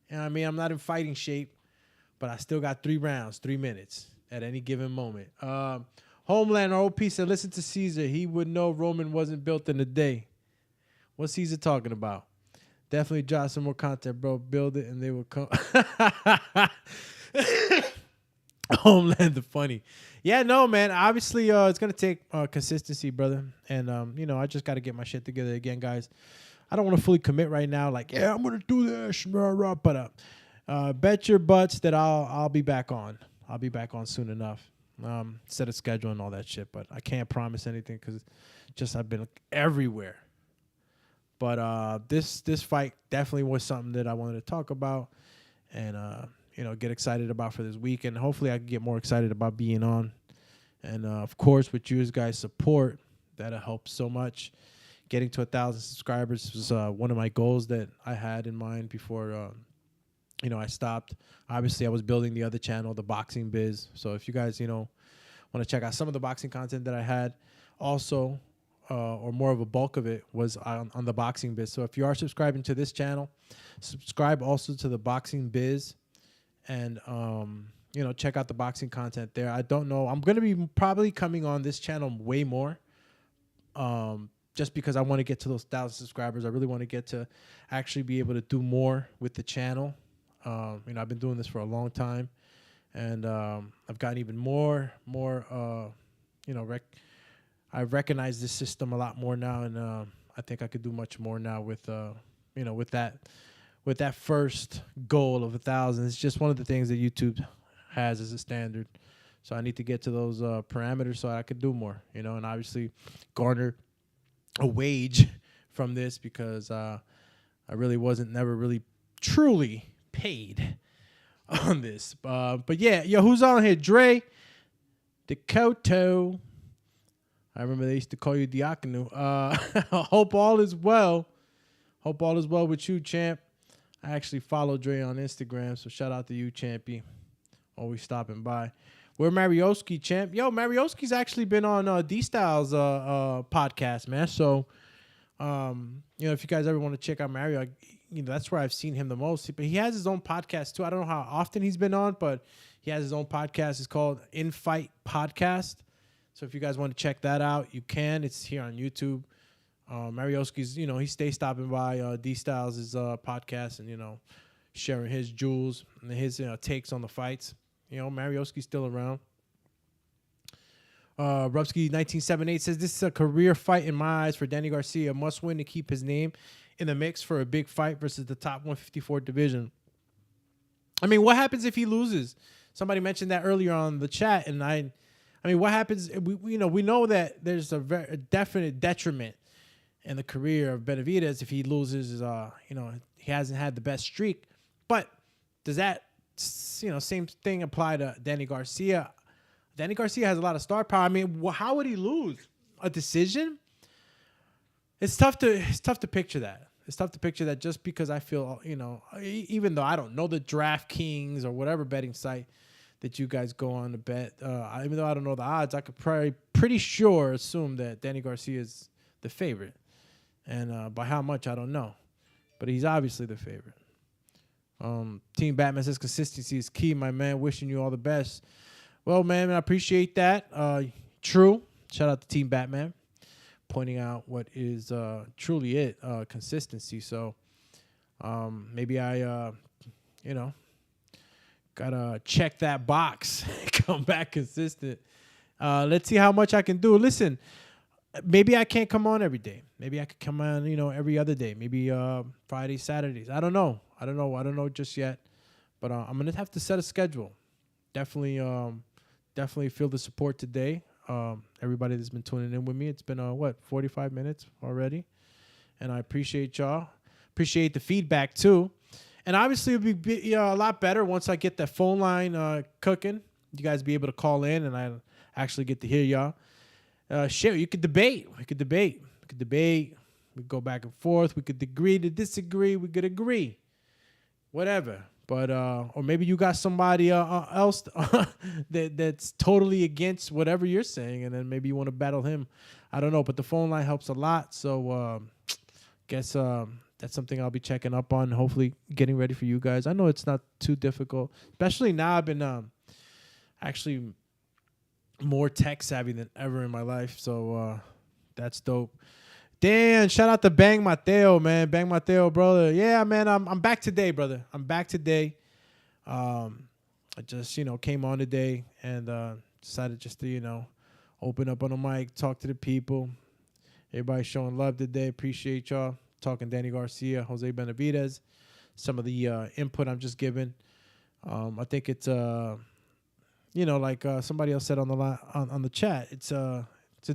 I'm not in fighting shape, but I still got 3 rounds, 3 minutes at any given moment. Homeland ROP said, listen to Caesar. He would know Roman wasn't built in a day. What's Caesar talking about? Definitely drop some more content, bro. Build it and they will come. Homeland the funny. Yeah, no, man. Obviously, it's going to take consistency, brother. And, I just got to get my shit together again, guys. I don't want to fully commit right now. Like, yeah, I'm going to do this. But bet your butts that I'll be back on. I'll be back on soon enough. Set a schedule and all that shit. But I can't promise anything because just I've been everywhere. But this fight definitely was something that I wanted to talk about and, get excited about for this week. And hopefully I can get more excited about being on. And, of course, with you guys' support, that'll help so much. Getting to 1,000 subscribers was one of my goals that I had in mind before, I stopped. Obviously, I was building the other channel, the Boxing Biz. So if you guys, want to check out some of the boxing content that I had, also, or more of a bulk of it was on the Boxing Biz. So if you are subscribing to this channel, subscribe also to the Boxing Biz and, check out the boxing content there. I don't know. I'm going to be probably coming on this channel way more. Just because I want to get to those 1,000 subscribers. I really want to get to actually be able to do more with the channel. I've been doing this for a long time, and I've gotten even more, I recognize this system a lot more now, and I think I could do much more now with that first goal of 1,000. It's just one of the things that YouTube has as a standard. So I need to get to those parameters so I could do more, and obviously garner a wage from this because I really never really truly paid on this. But yeah, who's on here? Dre, Dakota. I remember they used to call you Diakonu. Hope all is well. Hope all is well with you, champ. I actually follow Dre on Instagram, so shout out to you, champy. Always stopping by. We're Marioski, champ. Yo, Marioski's actually been on D-Style's podcast, man. So, if you guys ever want to check out Mario, that's where I've seen him the most. But he has his own podcast, too. I don't know how often he's been on, but he has his own podcast. It's called In Fight Podcast. So if you guys want to check that out, you can. It's here on YouTube. Marioski's, he stays stopping by D-Styles' podcast and, sharing his jewels and his takes on the fights. Marioski's still around. Rubsky 1978 says, this is a career fight in my eyes for Danny Garcia. Must win to keep his name in the mix for a big fight versus the top 154 division. I mean, what happens if he loses? Somebody mentioned that earlier on the chat, and I mean, what happens? We know that there's a definite detriment in the career of Benavidez if he loses. He hasn't had the best streak, but does that same thing apply to Danny Garcia? Danny Garcia has a lot of star power. I mean, how would he lose? A decision? It's tough to picture that. It's tough to picture that just because I feel, even though I don't know the DraftKings or whatever betting site that you guys go on to bet, even though I don't know the odds, I could probably pretty sure assume that Danny Garcia is the favorite. And by how much, I don't know. But he's obviously the favorite. Team Batman says consistency is key, my man. Wishing you all the best. Well, man, I appreciate that. True. Shout out to Team Batman pointing out what is truly it, consistency. So maybe I, gotta check that box, come back consistent. Let's see how much I can do. Listen, maybe I can't come on every day. Maybe I could come on, every other day. Maybe Fridays, Saturdays. I don't know. I don't know just yet. But I'm gonna have to set a schedule. Definitely feel the support today. Everybody that's been tuning in with me. It's been 45 minutes already, and I appreciate y'all. Appreciate the feedback too. And obviously it'll be a lot better once I get that phone line cooking. You guys be able to call in, and I actually get to hear y'all. Shit, you could debate. We could debate. We go back and forth. We could agree to disagree. We could agree. Whatever. But or maybe you got somebody else that's totally against whatever you're saying, and then maybe you want to battle him. I don't know, but the phone line helps a lot. So guess that's something I'll be checking up on. Hopefully, getting ready for you guys. I know it's not too difficult, especially now. I've been actually more tech savvy than ever in my life, so that's dope. Dan, shout out to Bang Mateo, man. Bang Mateo, brother. Yeah, man, I'm back today, brother. I'm back today. I just, came on today and decided just to, open up on the mic, talk to the people. Everybody showing love today. Appreciate y'all. Talking Danny Garcia, Jose Benavidez. Some of the input I'm just giving. I think it's like somebody else said on the chat. It's a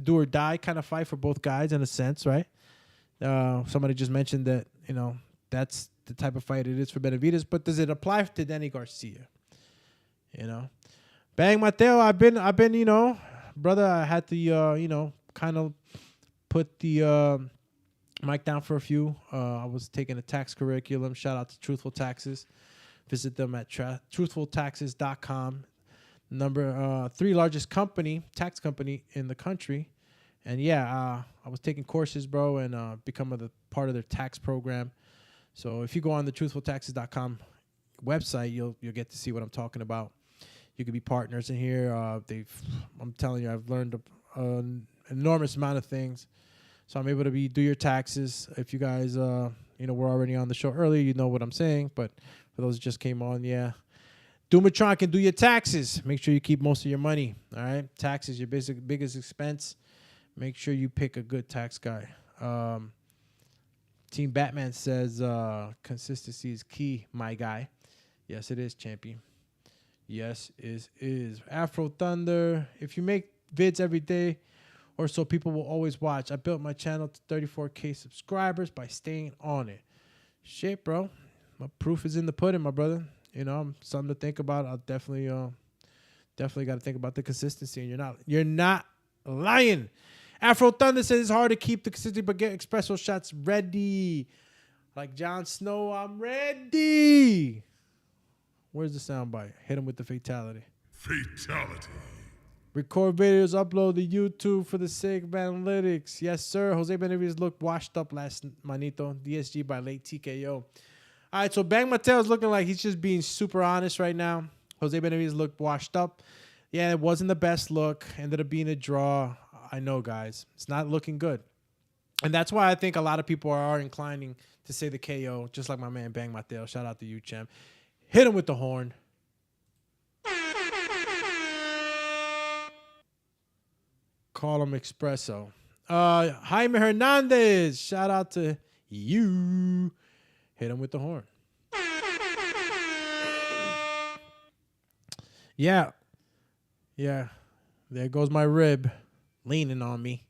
do or die kind of fight for both guys in a sense, right? Somebody just mentioned that that's the type of fight it is for Benavidez, but does it apply to Danny Garcia? Bang Mateo, I've been brother. I had to kind of put the mic down for a few. I was taking a tax curriculum. Shout out to Truthful Taxes. Visit them at truthfultaxes.com. Number 3 largest tax company in the country. And I was taking courses, bro, and becoming a part of their tax program. So if you go on the truthfultaxes.com website, you'll get to see what I'm talking about. You could be partners in here. I'm telling you, I've learned an enormous amount of things. So I'm able to do your taxes. If you guys, were already on the show earlier, you know what I'm saying. But for those who just came on, Dumatron can do your taxes. Make sure you keep most of your money. All right, taxes your biggest expense. Make sure you pick a good tax guy. Team Batman says consistency is key, my guy. Yes, it is, champion. Yes, it is. Afro Thunder. If you make vids every day or so, people will always watch. I built my channel to 34K subscribers by staying on it. Shit, bro. My proof is in the pudding, my brother. Something to think about. I'll definitely got to think about the consistency. And you're not lying. Afro Thunder says it's hard to keep the consistency, but get espresso shots ready. Like Jon Snow, I'm ready. Where's the soundbite? Hit him with the fatality. Fatality. Record videos, upload to YouTube for the sake of analytics. Yes, sir. Jose Benavidez looked washed up last manito. DSG by late TKO. All right, so Bang Mateo's looking like he's just being super honest right now. Jose Benavidez looked washed up. Yeah, it wasn't the best look. Ended up being a draw. I know, guys. It's not looking good. And that's why I think a lot of people are inclining to say the KO, just like my man Bang Mateo. Shout out to you, champ. Hit him with the horn. Call him Espresso. Jaime Hernandez. Shout out to you. Hit him with the horn. Yeah. There goes my rib leaning on me.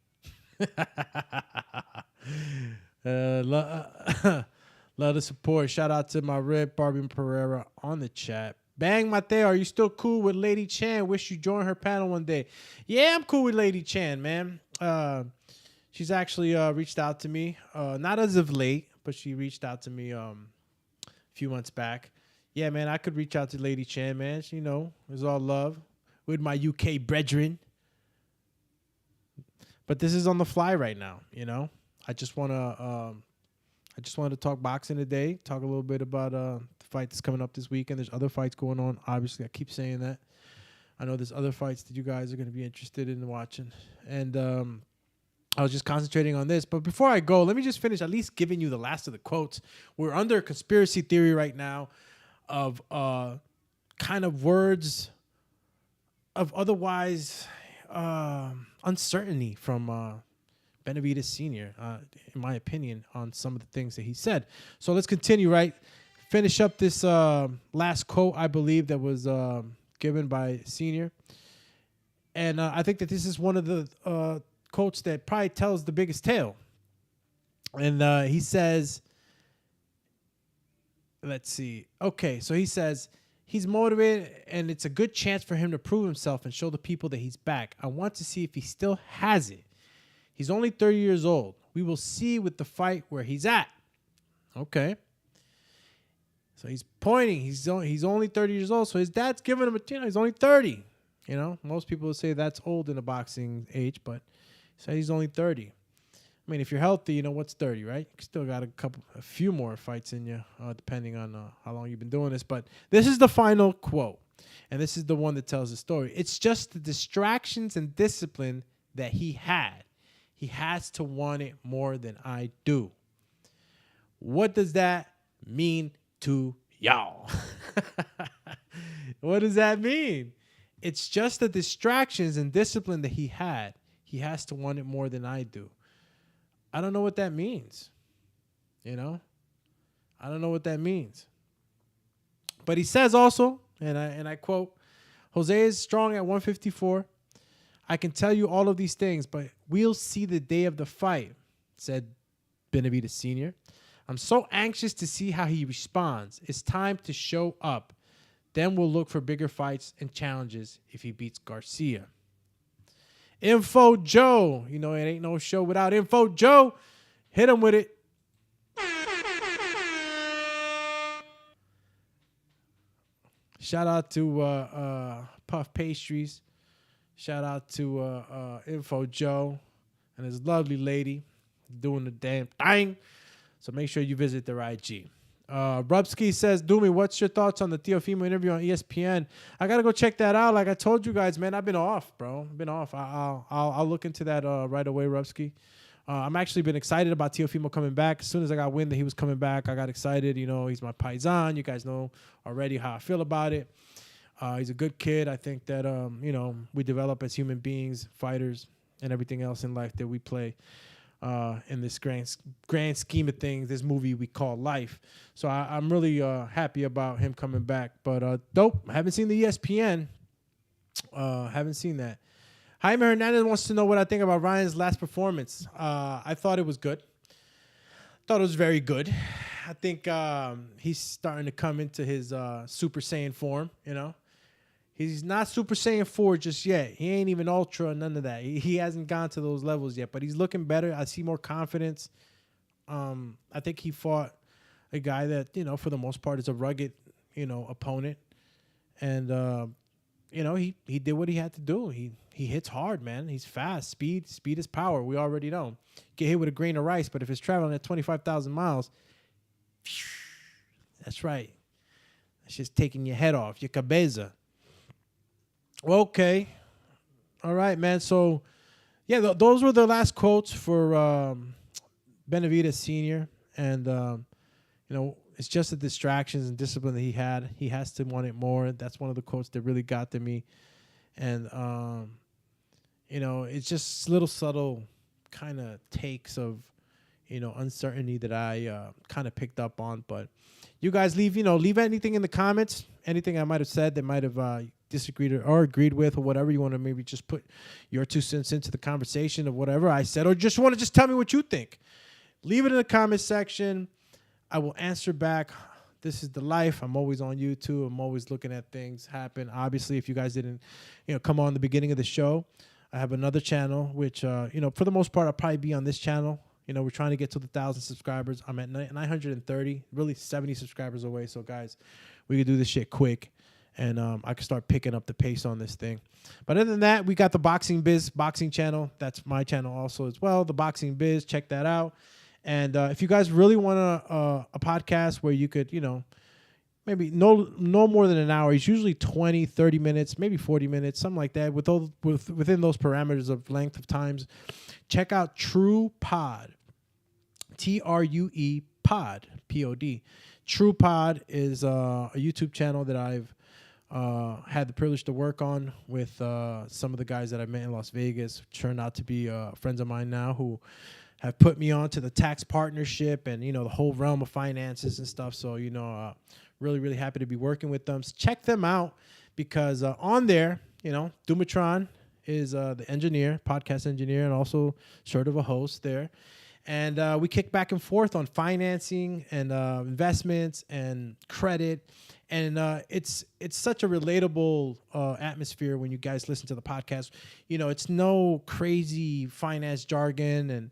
Love the support. Shout out to my rib, Barbie Pereira, on the chat. Bang Mateo, are you still cool with Lady Chan? Wish you join her panel one day. Yeah, I'm cool with Lady Chan, man. She's actually reached out to me. Not as of late, but she reached out to me a few months back. Yeah, man, I could reach out to Lady Chan, man. She, it's all love with my UK brethren. But this is on the fly right now, I just want to talk boxing today, talk a little bit about the fight that's coming up this weekend. There's other fights going on. Obviously, I keep saying that. I know there's other fights that you guys are going to be interested in watching. And I was just concentrating on this. But before I go, let me just finish at least giving you the last of the quotes. We're under conspiracy theory right now of kind of words of otherwise uncertainty from Benavidez Sr., in my opinion, on some of the things that he said. So let's continue, right? Finish up this last quote, I believe, that was given by Sr. And I think that this is one of the quotes that probably tells the biggest tale. And he says, let's see. Okay, so he says, he's motivated, and it's a good chance for him to prove himself and show the people that he's back. I want to see if he still has it. He's only 30 years old. We will see with the fight where he's at. Okay. So he's pointing. He's only 30 years old. So his dad's giving him he's only 30. Most people would say that's old in the boxing age, but he said he's only 30. I mean, if you're healthy, what's 30, right? You still got a few more fights in you, depending on how long you've been doing this. But this is the final quote, and this is the one that tells the story. It's just the distractions and discipline that he had. He has to want it more than I do. What does that mean to y'all? What does that mean? It's just the distractions and discipline that he had. He has to want it more than I do. I don't know what that means. You know? I don't know what that means. But he says also, and I quote, Jose is strong at 154. I can tell you all of these things, but we'll see the day of the fight, said Benavidez Sr. I'm so anxious to see how he responds. It's time to show up. Then we'll look for bigger fights and challenges if he beats Garcia. Info Joe. You know, it ain't no show without Info Joe. Hit him with it. Shout out to Puff Pastries. Shout out to Info Joe and his lovely lady doing the damn thing. So make sure you visit their IG. Rubsky says, Doomy, what's your thoughts on the Teofimo interview on ESPN? I got to go check that out. Like I told you guys, man, I've been off, bro. I've been off. I'll look into that right away, Rubsky. I'm actually been excited about Teofimo coming back. As soon as I got wind that he was coming back, I got excited. You know, he's my paisan. You guys know already how I feel about it. He's a good kid. I think that, you know, we develop as human beings, fighters, and everything else in life that we play in this grand scheme of things, this movie we call life. So I'm really happy about him coming back. But dope. I haven't seen the ESPN. Haven't seen that. Jaime Hernandez wants to know what I think about Ryan's last performance. I thought it was good. Thought it was very good. I think he's starting to come into his Super Saiyan form, you know. He's not Super Saiyan 4 just yet. He ain't even Ultra, none of that. He hasn't gone to those levels yet, but he's looking better. I see more confidence. I think he fought a guy that, you know, for the most part is a rugged, you know, opponent. And, you know, he did what he had to do. He hits hard, man. He's fast. Speed is power. We already know. Get hit with a grain of rice, but if it's traveling at 25,000 miles, that's right. It's just taking your head off, your cabeza. Okay. All right, man. So, yeah, those were the last quotes for Benavidez Sr. And, you know, it's just the distractions and discipline that he had. He has to want it more. That's one of the quotes that really got to me. And, you know, it's just little subtle kind of takes of, you know, uncertainty that I kind of picked up on. But you guys leave anything in the comments, anything I might have said that might have disagreed or agreed with or whatever. You want to maybe just put your 2 cents into the conversation of whatever I said, or just want to just tell me what you think. Leave it in the comment section. I will answer back. This is the life. I'm always on YouTube. I'm always looking at things happen. Obviously, if you guys didn't, you know, come on the beginning of the show, I have another channel, which, you know, for the most part, I'll probably be on this channel. You know, we're trying to get to the 1,000 subscribers. I'm at 930, really 70 subscribers away. So, guys, we can do this shit quick, and I can start picking up the pace on this thing. But other than that, we got the Boxing Biz boxing channel. That's my channel also as well, the Boxing Biz. Check that out. And if you guys really want a podcast where you could, you know, maybe no more than an hour. It's usually 20, 30 minutes, maybe 40 minutes, something like that. Within those parameters of length of times, check out True Pod. TRUE Pod, Pod. True Pod is a YouTube channel that I've had the privilege to work on with some of the guys that I met in Las Vegas. Turned out to be friends of mine now who have put me on to the tax partnership and, you know, the whole realm of finances and stuff. So, you know, really, really happy to be working with them. So check them out because on there, you know, Dumatron is the engineer, podcast engineer, and also sort of a host there. And we kick back and forth on financing and investments and credit. And it's such a relatable atmosphere when you guys listen to the podcast. You know, it's no crazy finance jargon and,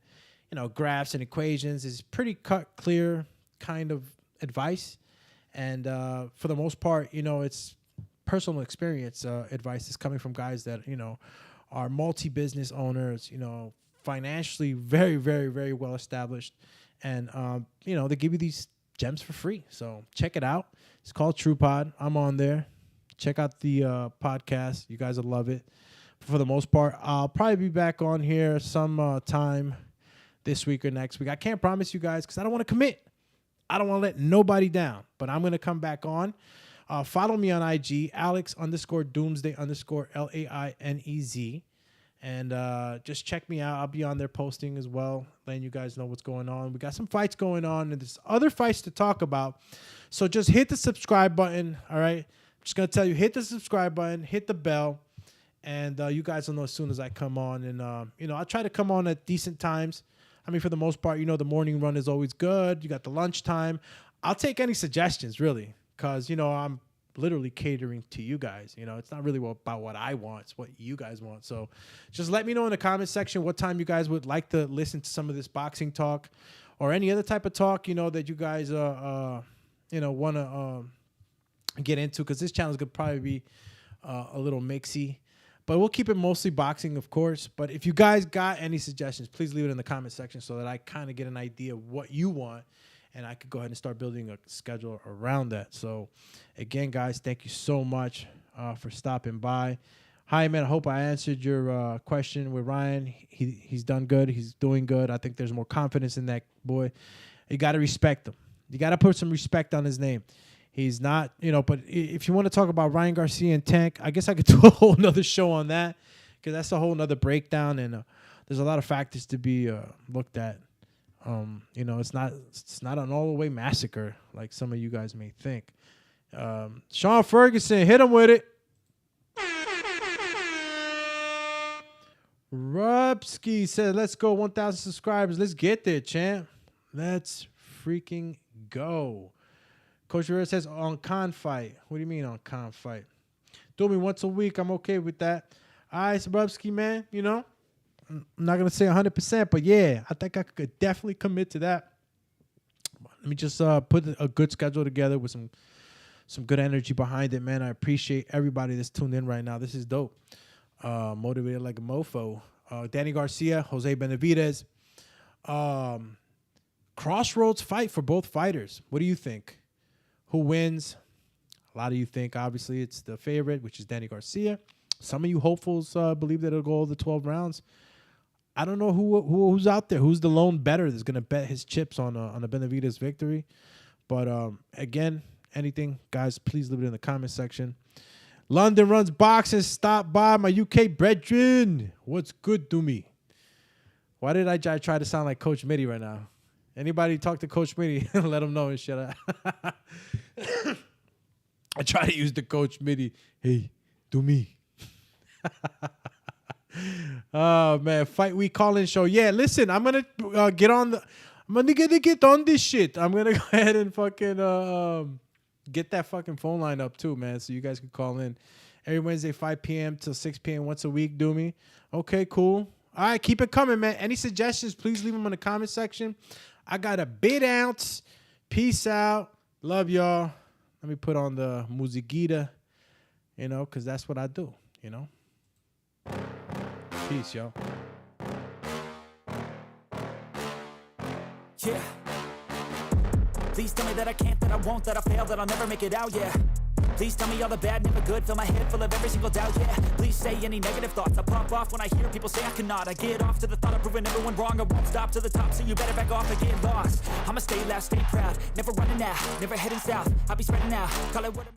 you know, graphs and equations. It's pretty cut, clear kind of advice. And for the most part, you know, it's personal experience advice is coming from guys that, you know, are multi-business owners, you know, financially very, very, very well established. And, you know, they give you these gems for free. So check it out. It's called True Pod. I'm on there. Check out the podcast. You guys will love it. for the most part. I'll probably be back on here some time this week or next week. I can't promise you guys because I don't want to commit. I don't want to let nobody down, but I'm going to come back on. Follow me on IG, Alex_Doomsday_LAINEZ. And just check me out. I'll be on there posting as well, letting you guys know what's going on. We got some fights going on, and there's other fights to talk about. So just hit the subscribe button, all right? I'm just going to tell you, hit the subscribe button, hit the bell, and you guys will know as soon as I come on. And, I'll try to come on at decent times. I mean, for the most part, the morning run is always good. You got the lunchtime. I'll take any suggestions, really, because, I'm literally catering to you guys. It's not really about what I want. It's what you guys want. So just let me know in the comment section what time you guys would like to listen to some of this boxing talk or any other type of talk, that you guys, want to get into, because this channel is going to probably be a little mixy. But we'll keep it mostly boxing, of course. But if you guys got any suggestions, please leave it in the comment section so that I kind of get an idea of what you want, and I could go ahead and start building a schedule around that. So, again, guys, thank you so much for stopping by. Hi, man. I hope I answered your question with Ryan. He's done good. He's doing good. I think there's more confidence in that boy. You got to respect him. You got to put some respect on his name. He's not, but if you want to talk about Ryan Garcia and Tank, I guess I could do a whole nother show on that, because that's a whole nother breakdown, and there's a lot of factors to be looked at. It's not an all-the-way massacre like some of you guys may think. Sean Ferguson, hit him with it. Rubsky said, let's go 1,000 subscribers. Let's get there, champ. Let's freaking go. Coach Rivera says on con fight. What do you mean on con fight? Do me once a week. I'm okay with that. All right, Sabrubsky, man. I'm not going to say 100%, but yeah, I think I could definitely commit to that. Let me just put a good schedule together with some good energy behind it, man. I appreciate everybody that's tuned in right now. This is dope. Motivated like a mofo. Danny Garcia, Jose Benavidez. Crossroads fight for both fighters. What do you think? Who wins? A lot of you think, obviously, it's the favorite, which is Danny Garcia. Some of you hopefuls believe that it'll go all the 12 rounds. I don't know who's out there. Who's the lone bettor that's going to bet his chips on a Benavidez victory? But, again, anything, guys, please leave it in the comment section. London Runs Boxing. Stop by my UK brethren. What's good to me? Why did I try to sound like Coach Mitty right now? Anybody talk to Coach Mitty? Let him know and shut up. I try to use the Coach Mitty. Hey, do me. Oh man, fight week call-in show. Yeah, listen, I'm gonna get on this shit. I'm gonna go ahead and fucking get that fucking phone line up too, man, so you guys can call in every Wednesday 5 p.m. till 6 p.m. once a week. Do me. Okay, cool. All right, keep it coming, man. Any suggestions? Please leave them in the comment section. I got a bit ounce. Peace out. Love y'all. Let me put on the musiquita, because that's what I do, Peace, y'all. Yeah. Please tell me that I can't, that I won't, that I fail, that I'll never make it out, yeah. Please tell me all the bad, never good. Fill my head full of every single doubt, yeah. Please say any negative thoughts. I pop off when I hear people say I cannot. I get off to the thought of proving everyone wrong. I won't stop to the top, so you better back off and get lost. I'ma stay loud, stay proud, never running out, never heading south. I'll be spreading out, call it what